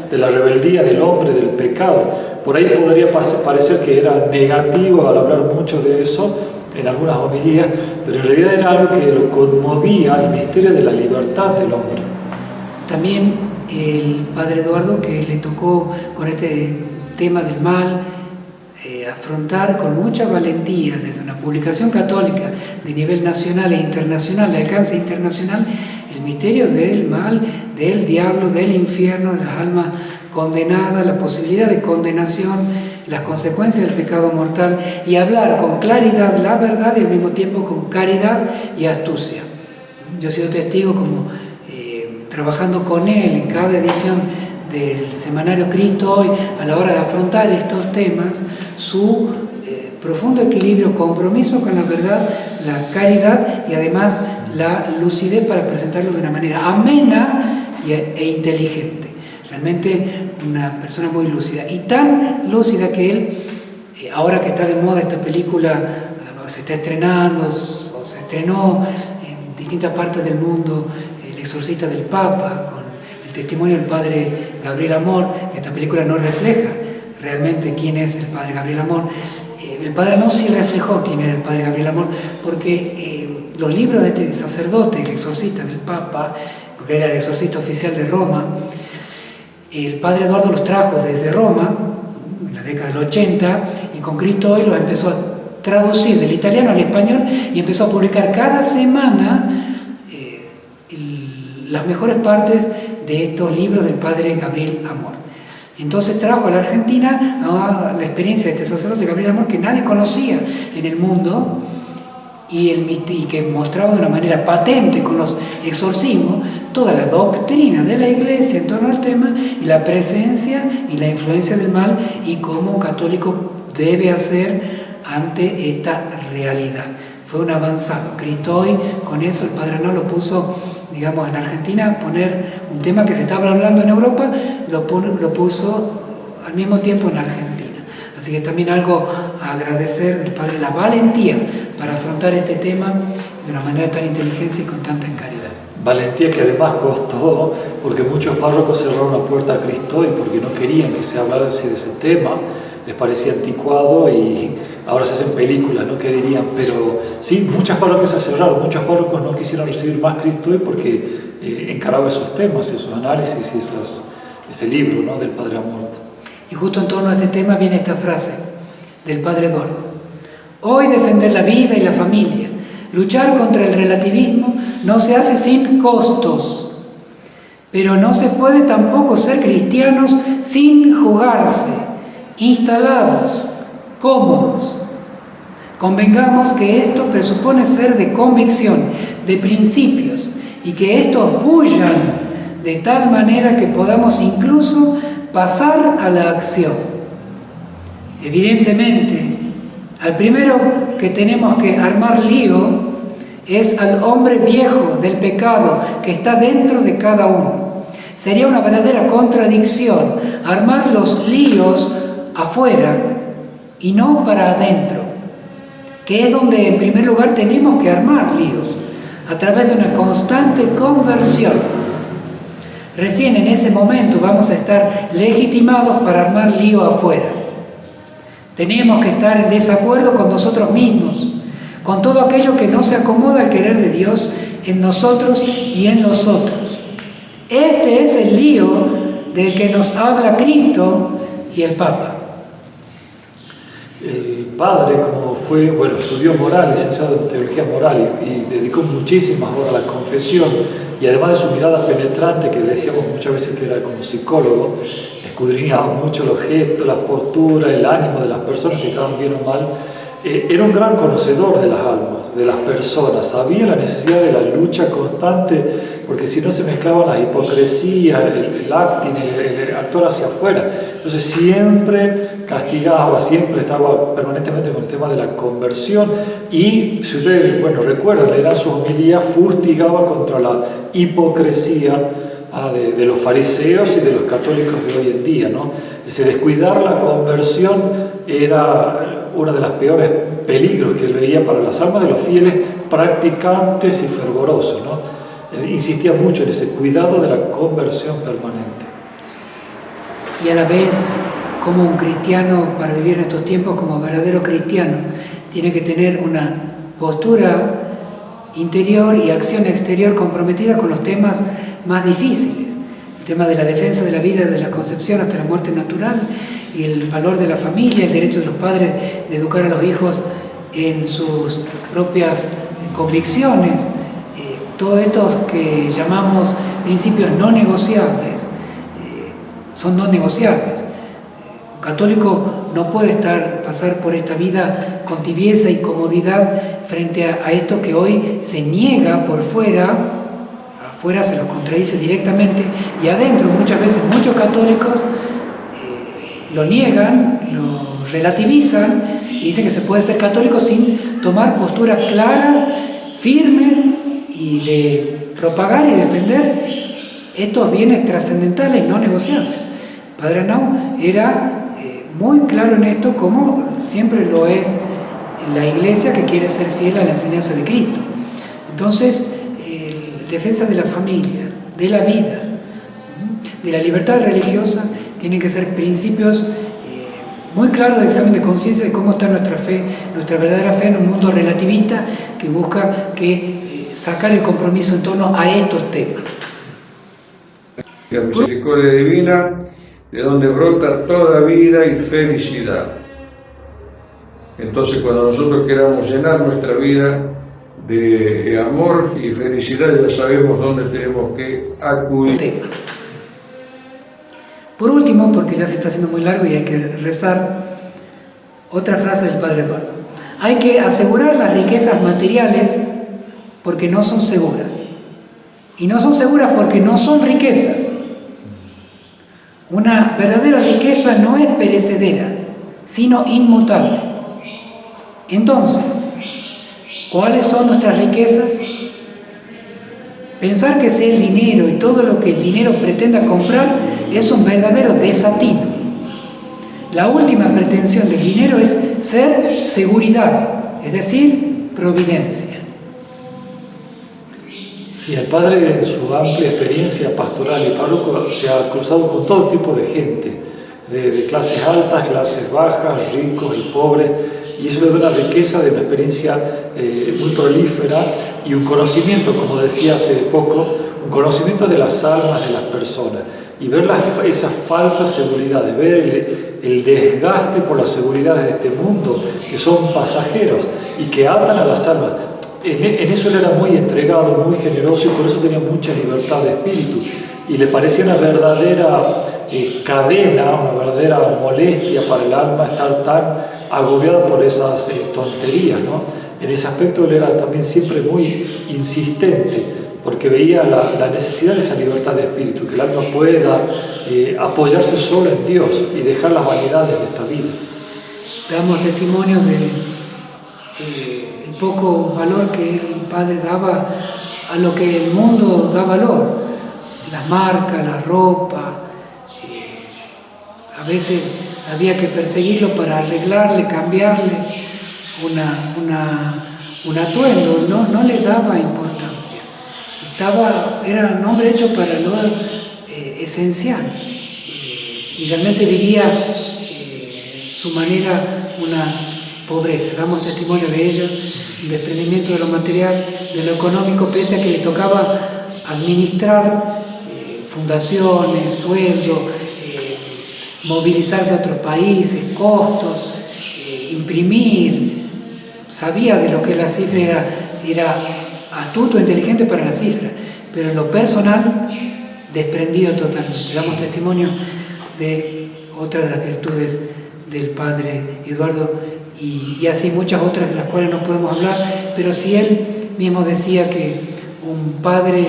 de la rebeldía del hombre, del pecado. Por ahí podría parecer que era negativo al hablar mucho de eso en algunas homilías, pero en realidad era algo que lo conmovía, el misterio de la libertad del hombre. También el Padre Eduardo, que le tocó con este tema del mal, afrontar con mucha valentía desde una publicación católica de nivel nacional e internacional, de alcance internacional, el misterio del mal, del diablo, del infierno, de las almas condenadas, la posibilidad de condenación, las consecuencias del pecado mortal, y hablar con claridad la verdad y al mismo tiempo con caridad y astucia. Yo he sido testigo como trabajando con él en cada edición del semanario Cristo Hoy, a la hora de afrontar estos temas, su profundo equilibrio, compromiso con la verdad, la caridad y además la lucidez para presentarlo de una manera amena e inteligente. Realmente una persona muy lúcida, y tan lúcida que él, ahora que está de moda esta película, se está estrenando o se estrenó en distintas partes del mundo, El exorcista del Papa, con el testimonio del Padre Gabriel Amor. Esta película no refleja realmente quién es el Padre Gabriel Amor. El Padre no sí reflejó quién era el Padre Gabriel Amor, porque los libros de este sacerdote, el exorcista del Papa, porque era el exorcista oficial de Roma, el Padre Eduardo los trajo desde Roma, en la década del 80, y con Cristo Hoy los empezó a traducir del italiano al español y empezó a publicar cada semana las mejores partes de estos libros del Padre Gabriel Amor. Entonces trajo a la Argentina la experiencia de este sacerdote Gabriel Amor, que nadie conocía en el mundo, y que mostraba de una manera patente con los exorcismos toda la doctrina de la Iglesia en torno al tema, y la presencia y la influencia del mal, y cómo un católico debe hacer ante esta realidad. Fue un avanzado. Cristo Hoy, con eso el Padre no lo puso, digamos, en la Argentina, poner un tema que se estaba hablando en Europa, lo puso al mismo tiempo en la Argentina. Así que también algo a agradecer del Padre, la valentía para afrontar este tema de una manera tan inteligente y con tanta caridad. Valentía que además costó, porque muchos párrocos cerraron la puerta a Cristo Hoy porque no querían que se hablara de ese tema, les parecía anticuado, y ahora se hacen películas, ¿no? ¿Qué dirían? Pero sí, muchas parroquias se cerraron, muchos párrocos no quisieron recibir más Cristo Hoy porque encaraba esos temas, esos análisis y ese libro, ¿no?, del Padre Amor. Y justo en torno a este tema viene esta frase del Padre Eduardo: hoy defender la vida y la familia, luchar contra el relativismo, no se hace sin costos, pero no se puede tampoco ser cristianos sin jugarse, instalados, cómodos. Convengamos que esto presupone ser de convicción, de principios, y que estos bullan de tal manera que podamos incluso pasar a la acción. Evidentemente, al primero que tenemos que armar lío es al hombre viejo del pecado que está dentro de cada uno, Sería una verdadera contradicción armar los líos afuera y no para adentro, que es donde en primer lugar tenemos que armar líos, a través de una constante conversión. Recién en ese momento vamos a estar legitimados para armar lío afuera. Tenemos que estar en desacuerdo con nosotros mismos, con todo aquello que no se acomoda al querer de Dios en nosotros y en los otros. Este es el lío del que nos habla Cristo y el Papa. El padre, como fue, estudió moral, licenciado en teología moral y dedicó muchísimas horas a la confesión, y además de su mirada penetrante, que le decíamos muchas veces que era como psicólogo, escudriñaba mucho los gestos, las posturas, el ánimo de las personas, si estaban bien o mal. Era un gran conocedor de las almas, de las personas, sabía la necesidad de la lucha constante, porque si no se mezclaban las hipocresías, el acting, el actor hacia afuera. Entonces siempre castigaba, siempre estaba permanentemente con el tema de la conversión, y si ustedes recuerdan, leerán su homilía, fustigaba contra la hipocresía de los fariseos y de los católicos de hoy en día, ¿no? Ese descuidar la conversión era uno de los peores peligros que él veía para las almas de los fieles practicantes y fervorosos, ¿no? Insistía mucho en ese cuidado de la conversión permanente. Y a la vez, como un cristiano, para vivir en estos tiempos como verdadero cristiano, tiene que tener una postura interior y acción exterior comprometida con los temas más difíciles. El tema de la defensa de la vida desde la concepción hasta la muerte natural, y el valor de la familia, el derecho de los padres de educar a los hijos en sus propias convicciones. Todos estos que llamamos principios no negociables son no negociables. Un católico no puede pasar por esta vida con tibieza y comodidad frente a esto que hoy se niega por fuera. Afuera se lo contradice directamente, y adentro muchas veces muchos católicos lo niegan, lo relativizan y dicen que se puede ser católico sin tomar posturas claras, firmes, y de propagar y defender estos bienes trascendentales no negociables. Padre Arnau era muy claro en esto, como siempre lo es la Iglesia, que quiere ser fiel a la enseñanza de Cristo. Entonces, defensa de la familia, de la vida, de la libertad religiosa, tienen que ser principios muy claros de examen de conciencia de cómo está nuestra fe, nuestra verdadera fe en un mundo relativista que busca sacar el compromiso en torno a estos temas. La misericordia divina, de donde brota toda vida y felicidad. Entonces, cuando nosotros queramos llenar nuestra vida de amor y felicidad, ya sabemos dónde tenemos que acudir. Temas. Por último, porque ya se está haciendo muy largo y hay que rezar, otra frase del Padre Eduardo. Hay que asegurar las riquezas materiales porque no son seguras. Y no son seguras porque no son riquezas. Una verdadera riqueza no es perecedera, sino inmutable. Entonces, ¿cuáles son nuestras riquezas? Pensar que sea el dinero y todo lo que el dinero pretenda comprar es un verdadero desatino. La última pretensión del dinero es ser seguridad, es decir, providencia. Sí, el padre en su amplia experiencia pastoral y párroco se ha cruzado con todo tipo de gente, de clases altas, clases bajas, ricos y pobres, y eso le da una riqueza de una experiencia muy prolífera y un conocimiento, como decía hace poco, un conocimiento de las almas de las personas, y ver esas falsas seguridades, ver el desgaste por las seguridades de este mundo, que son pasajeros y que atan a las almas. En eso él era muy entregado, muy generoso, y por eso tenía mucha libertad de espíritu. Y le parecía una verdadera cadena, una verdadera molestia para el alma estar tan agobiada por esas tonterías, ¿no? En ese aspecto él era también siempre muy insistente, porque veía la necesidad de esa libertad de espíritu, que el alma pueda apoyarse solo en Dios y dejar las vanidades de esta vida. Damos testimonios de el poco valor que el Padre daba a lo que el mundo da valor. las marcas, la ropa. A veces había que perseguirlo para arreglarle, cambiarle un atuendo, no le daba importancia. Era un hombre hecho para lo esencial, y realmente vivía su manera una pobreza. Damos testimonio de ello, un desprendimiento de lo material, de lo económico, pese a que le tocaba administrar fundaciones, sueldos, movilizarse a otros países, costos, imprimir. Sabía de lo que la cifra era astuto, inteligente para la cifra, pero en lo personal, desprendido totalmente. Damos testimonio de otra de las virtudes del padre Eduardo, y así muchas otras de las cuales no podemos hablar, pero si él mismo decía que un padre,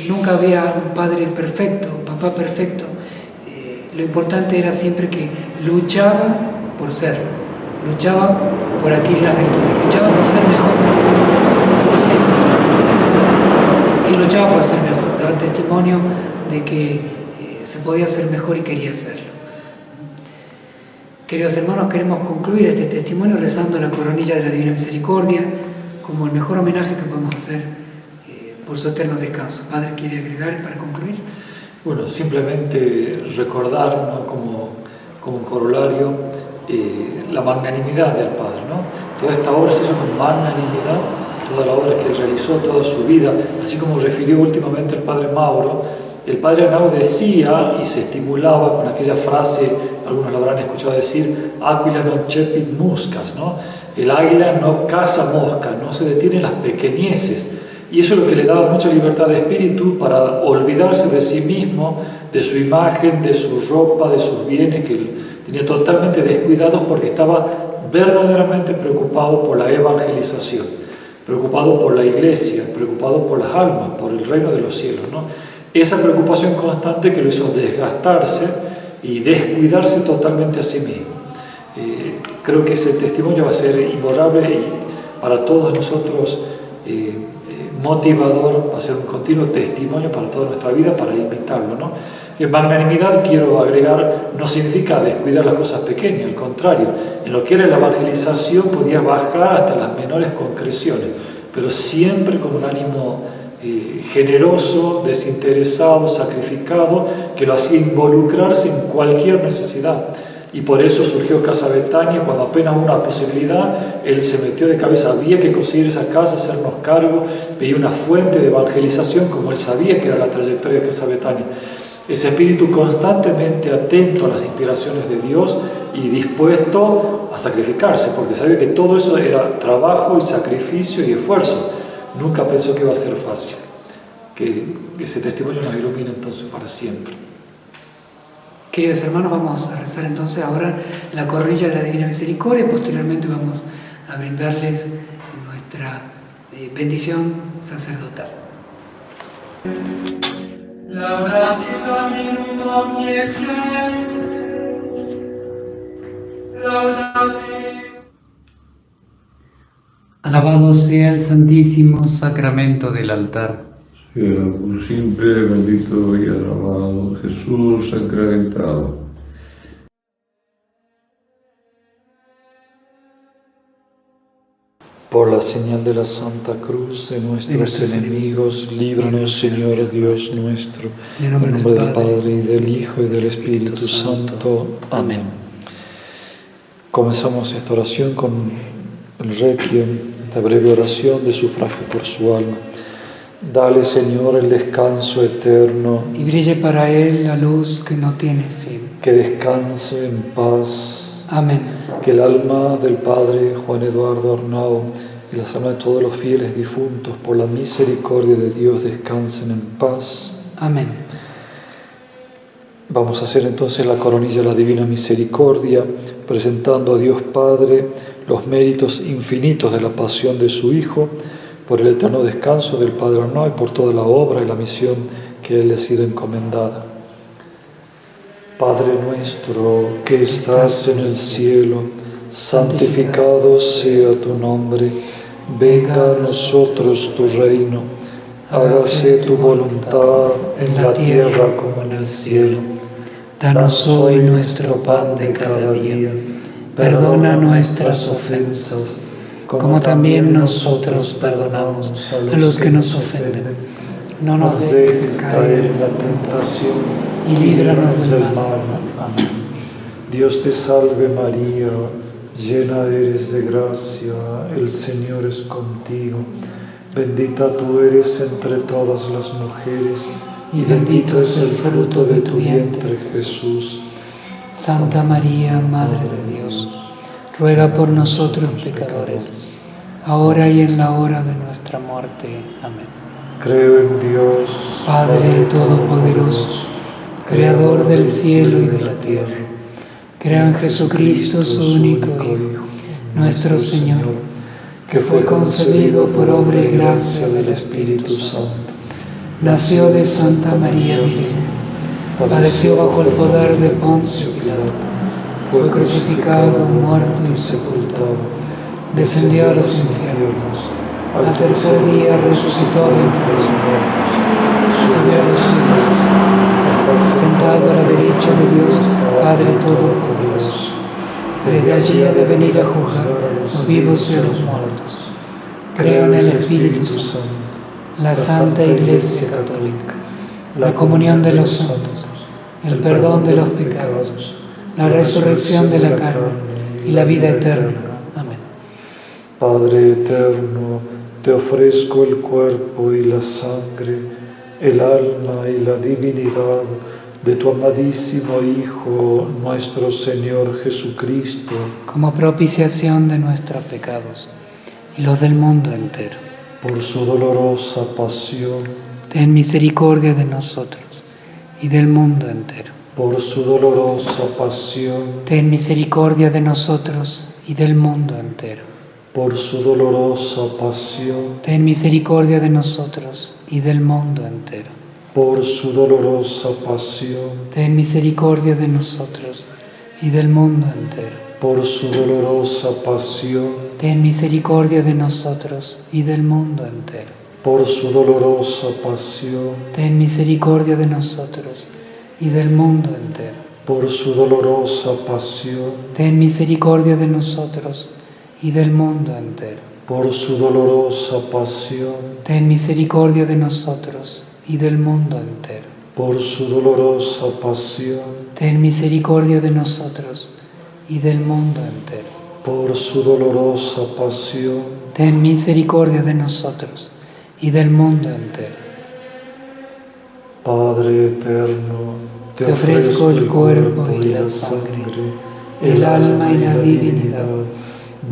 nunca había un padre perfecto, un papá perfecto. Lo importante era siempre que luchaba por serlo, luchaba por adquirir las virtudes, luchaba por ser mejor. Entonces, él luchaba por ser mejor, daba testimonio de que se podía ser mejor y quería serlo. Queridos hermanos, queremos concluir este testimonio rezando la coronilla de la Divina Misericordia como el mejor homenaje que podemos hacer por su eterno descanso. Padre, ¿quiere agregar para concluir? Bueno, simplemente recordar, ¿no?, como un corolario, la magnanimidad del Padre, ¿no? Toda esta obra se hizo con magnanimidad, toda la obra que él realizó, toda su vida, así como refirió últimamente el Padre Mauro. El Padre Arnau decía y se estimulaba con aquella frase, algunos lo habrán escuchado decir, Aquila non cepit muscas, ¿no? El águila no caza moscas, no se detiene en las pequeñeces. Y eso es lo que le daba mucha libertad de espíritu para olvidarse de sí mismo, de su imagen, de su ropa, de sus bienes, que él tenía totalmente descuidados porque estaba verdaderamente preocupado por la evangelización, preocupado por la iglesia, preocupado por las almas, por el reino de los cielos, ¿no? Esa preocupación constante que lo hizo desgastarse y descuidarse totalmente a sí mismo. Creo que ese testimonio va a ser imborrable y para todos nosotros motivador, va a ser un continuo testimonio para toda nuestra vida, para imitarlo, ¿no? Y en magnanimidad, quiero agregar, no significa descuidar las cosas pequeñas, al contrario, en lo que era la evangelización podía bajar hasta las menores concreciones, pero siempre con un ánimo generoso, desinteresado, sacrificado, que lo hacía involucrarse en cualquier necesidad. Y por eso surgió Casa Betania. Cuando apenas hubo una posibilidad, él se metió de cabeza, había que conseguir esa casa, hacernos cargo, veía una fuente de evangelización, como él sabía que era la trayectoria de Casa Betania. Ese espíritu constantemente atento a las inspiraciones de Dios y dispuesto a sacrificarse, porque sabía que todo eso era trabajo y sacrificio y esfuerzo. Nunca pensó que iba a ser fácil. Que ese testimonio nos ilumine entonces para siempre. Queridos hermanos, vamos a rezar entonces ahora la coronilla de la Divina Misericordia. Posteriormente vamos a brindarles nuestra bendición sacerdotal. Alabado sea el Santísimo Sacramento del altar. Sea por siempre bendito y alabado Jesús sacramentado. Por la señal de la Santa Cruz de nuestros enemigos, líbranos, Señor Dios nuestro, en el nombre del Padre, y del Hijo, y del Espíritu Santo. Amén. Comenzamos esta oración con el Requiem, esta breve oración de sufragio por su alma. Dale, Señor, el descanso eterno, y brille para él la luz que no tiene fin. que descanse en paz. Amén. Que el alma del Padre Juan Eduardo Arnau y las almas de todos los fieles difuntos, por la misericordia de Dios, descansen en paz. Amén. Vamos a hacer entonces la coronilla de la Divina Misericordia, presentando a Dios Padre los méritos infinitos de la pasión de su Hijo, por el eterno descanso del Padre Arnau y por toda la obra y la misión que a él le ha sido encomendada. Padre nuestro que estás en el cielo, santificado sea tu nombre, venga a nosotros tu reino, hágase tu voluntad en la tierra como en el cielo. Danos hoy nuestro pan de cada día. Perdona nuestras ofensas, como también nosotros perdonamos a los que nos ofenden. No nos dejes caer en la tentación y líbranos del mal. Amén. Dios te salve María, llena eres de gracia, el Señor es contigo. Bendita tú eres entre todas las mujeres, y bendito es el fruto de tu vientre, Jesús. Santa María, Madre de Dios, ruega por nosotros pecadores, ahora y en la hora de nuestra muerte. Amén. Creo en Dios, Padre Todopoderoso, Creador del cielo y de la tierra. Creo en Jesucristo, su único Hijo, nuestro Señor, que fue concebido por obra y gracia del Espíritu Santo. Nació de Santa María Virgen, padeció bajo el poder de Poncio Pilato, fue crucificado, muerto y sepultado, descendió a los infiernos, al tercer día resucitó de entre los muertos, subió a los cielos, sentado a la derecha de Dios, Padre Todopoderoso. Desde allí ha de venir a juzgar a los vivos y a los muertos. Creo en el Espíritu Santo, la Santa Iglesia Católica, la comunión de los santos, el perdón de los pecados, la resurrección de la carne y la vida eterna. Amén. Padre eterno, te ofrezco el cuerpo y la sangre, el alma y la divinidad de tu amadísimo Hijo, nuestro Señor Jesucristo, como propiciación de nuestros pecados y los del mundo entero. por su dolorosa pasión, Ten misericordia de nosotros y del mundo entero. por su dolorosa pasión, Ten misericordia de nosotros y del mundo entero. por su dolorosa pasión, Ten misericordia de nosotros y del mundo entero. por su dolorosa pasión, Ten misericordia de nosotros y del mundo entero. por su dolorosa pasión, Ten misericordia de nosotros y del mundo entero. por su dolorosa pasión, Ten misericordia de nosotros y del mundo entero. por su dolorosa pasión, Ten misericordia de nosotros y del mundo entero. por su dolorosa pasión, Ten misericordia de nosotros y del mundo entero. por su dolorosa pasión, Ten misericordia de nosotros y del mundo entero. por su dolorosa pasión, Ten misericordia de nosotros y del mundo entero. Padre eterno, Te ofrezco el cuerpo y la sangre, el alma y la divinidad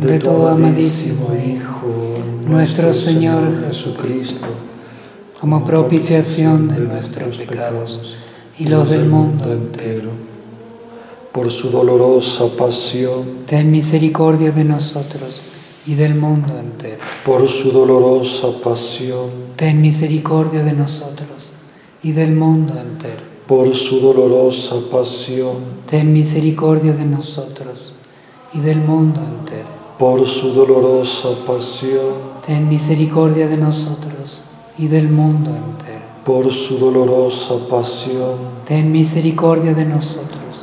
de tu amadísimo Hijo, nuestro Señor Jesucristo, como propiciación de nuestros pecados y los del mundo entero. Por su dolorosa pasión, Ten misericordia de nosotros y del mundo entero. por su dolorosa pasión, Ten misericordia de nosotros y del mundo entero. por su dolorosa pasión, Ten misericordia de nosotros y del mundo entero. por su dolorosa pasión, Ten misericordia de nosotros y del mundo entero. por su dolorosa pasión, Ten misericordia de nosotros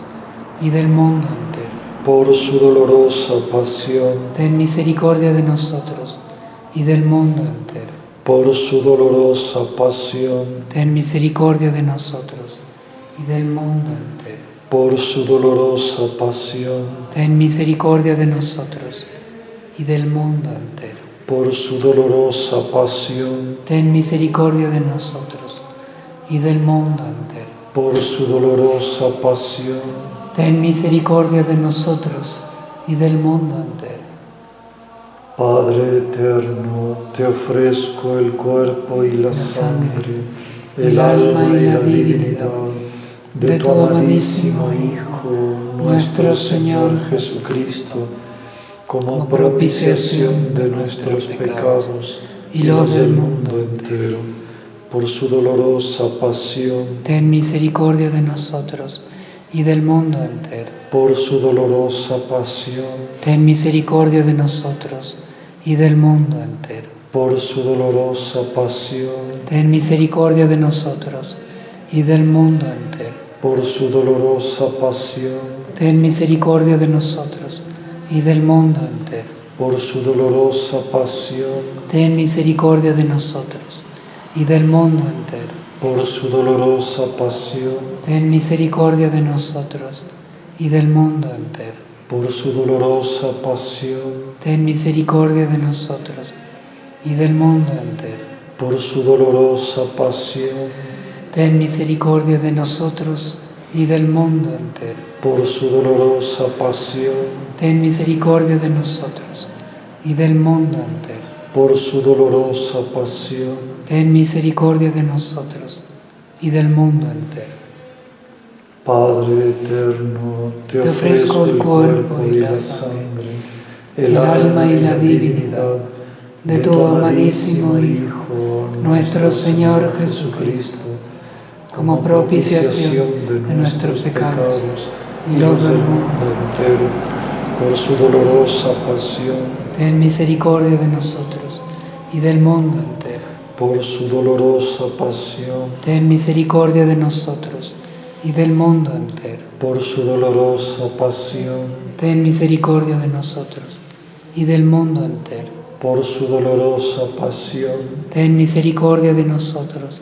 y del mundo entero. por su dolorosa pasión, Ten misericordia de nosotros y del mundo entero. por su dolorosa pasión, Ten misericordia de nosotros y del mundo entero. por su dolorosa pasión, Ten misericordia de nosotros y del mundo entero. por su dolorosa pasión, Ten misericordia de nosotros y del mundo entero. por su dolorosa pasión, Ten misericordia de nosotros y del mundo entero. Padre eterno, te ofrezco el cuerpo y la sangre, el alma y la divinidad de tu amadísimo Hijo, nuestro Señor Jesucristo, como propiciación de nuestros pecados y los del mundo entero, por su dolorosa pasión, Ten misericordia de nosotros y del mundo entero. por su dolorosa pasión, Ten misericordia de nosotros y del mundo entero. por su dolorosa pasión, ten misericordia de nosotros y del mundo entero. por su dolorosa pasión, Ten misericordia de nosotros y del mundo entero. por su dolorosa pasión, Ten misericordia de nosotros y del mundo entero. por su dolorosa pasión, Ten misericordia de nosotros y del mundo entero. por su dolorosa pasión, Ten misericordia de nosotros y del mundo entero. por su dolorosa pasión, Ten misericordia de nosotros y del mundo entero. por su dolorosa pasión, Ten misericordia de nosotros y del mundo entero. por su dolorosa pasión, Ten misericordia de nosotros y del mundo entero. Padre eterno, te ofrezco el cuerpo y la sangre, el alma y la divinidad de tu amadísimo Hijo, nuestro Señor Jesucristo, como propiciación de nuestros pecados y los del mundo entero, por su dolorosa pasión, Ten misericordia de nosotros y del mundo entero. por su dolorosa pasión, Ten misericordia de nosotros y del mundo entero. por su dolorosa pasión, Ten misericordia de nosotros y del mundo entero. por su dolorosa pasión, Ten misericordia de nosotros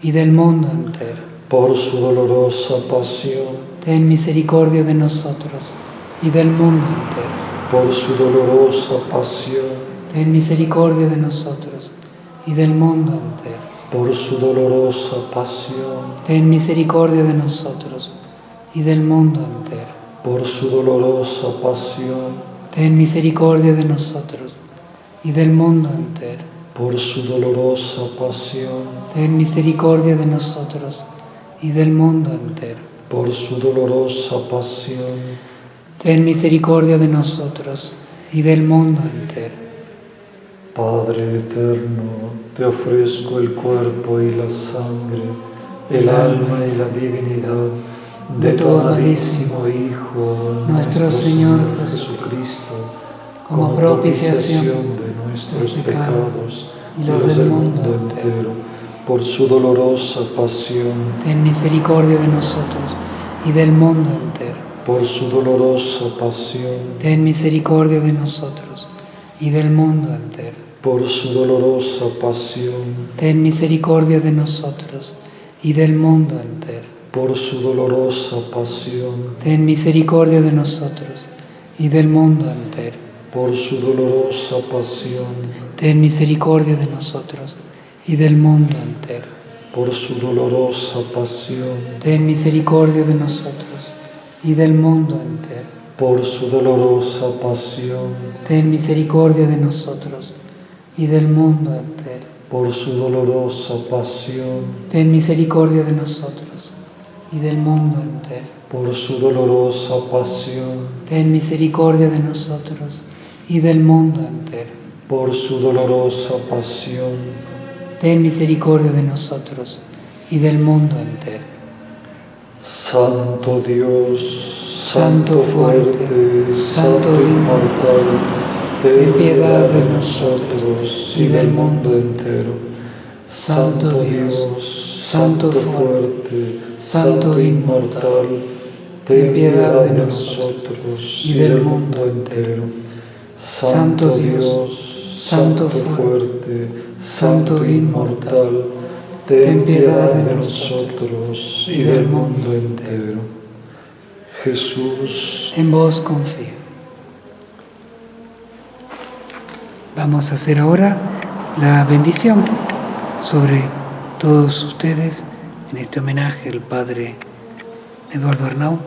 y del mundo entero. por su dolorosa pasión, Ten misericordia de nosotros y del mundo entero. por su dolorosa pasión, Ten misericordia de nosotros y del mundo entero. por su dolorosa pasión, Ten misericordia de nosotros y del mundo entero. por su dolorosa pasión, Ten misericordia de nosotros y del mundo entero. por su dolorosa pasión, Ten misericordia de nosotros y del mundo entero. por su dolorosa pasión, Ten misericordia de nosotros y del mundo entero. Padre eterno, te ofrezco el cuerpo y la sangre, el alma y la divinidad de tu amadísimo Hijo, nuestro Señor Jesucristo, como propiciación de nuestros pecados y los del mundo entero, por su dolorosa pasión, Ten misericordia de nosotros y del mundo entero. por su dolorosa pasión, Ten misericordia de nosotros y del mundo entero. por su dolorosa pasión, Ten misericordia de nosotros y del mundo entero. por su dolorosa pasión, Ten misericordia de nosotros y del mundo entero. por su dolorosa pasión, Ten misericordia de nosotros y del mundo entero. por su dolorosa pasión, Ten misericordia de nosotros y del mundo entero. por su dolorosa pasión, Ten misericordia de nosotros y del mundo entero. por su dolorosa pasión, Ten misericordia de nosotros y del mundo entero. por su dolorosa pasión, Ten misericordia de nosotros y del mundo entero. por su dolorosa pasión, Ten misericordia de nosotros y del mundo entero. Santo Dios, Santo fuerte, Santo inmortal, ten piedad de nosotros y del mundo entero. Santo Dios, Santo fuerte, Santo inmortal, ten piedad de nosotros y del mundo entero. Santo Dios, Santo fuerte, Santo inmortal, ten piedad de nosotros y del mundo entero. Jesús, En vos confío. Vamos a hacer ahora la bendición sobre todos ustedes en este homenaje al Padre Eduardo Arnau.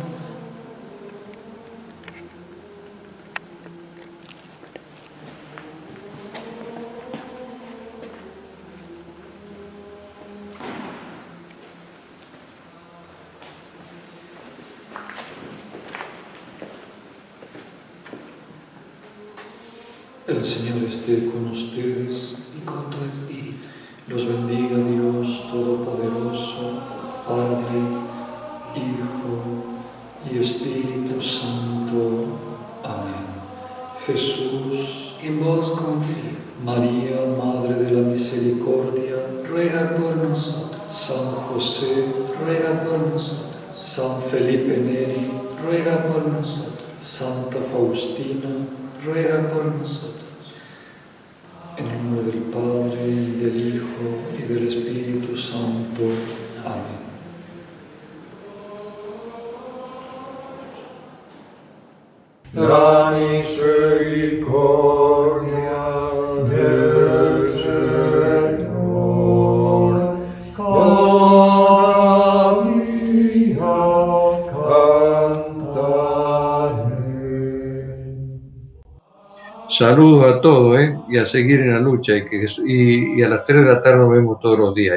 el Señor esté con ustedes. Y con tu espíritu. Los bendiga Dios Todopoderoso, Padre, Hijo y Espíritu Santo. Amén. Jesús, en vos confío. María, Madre de la Misericordia, Ruega por nosotros. San José, Ruega por nosotros. San Felipe Neri, Ruega por nosotros. Santa Faustina, Ruega por nosotros. en el nombre del Padre, y del Hijo, y del Espíritu Santo. Amén. La misericordia del Señor cada día cantaré. Saludos a todos, y a seguir en la lucha, y a las 3 de la tarde nos vemos todos los días,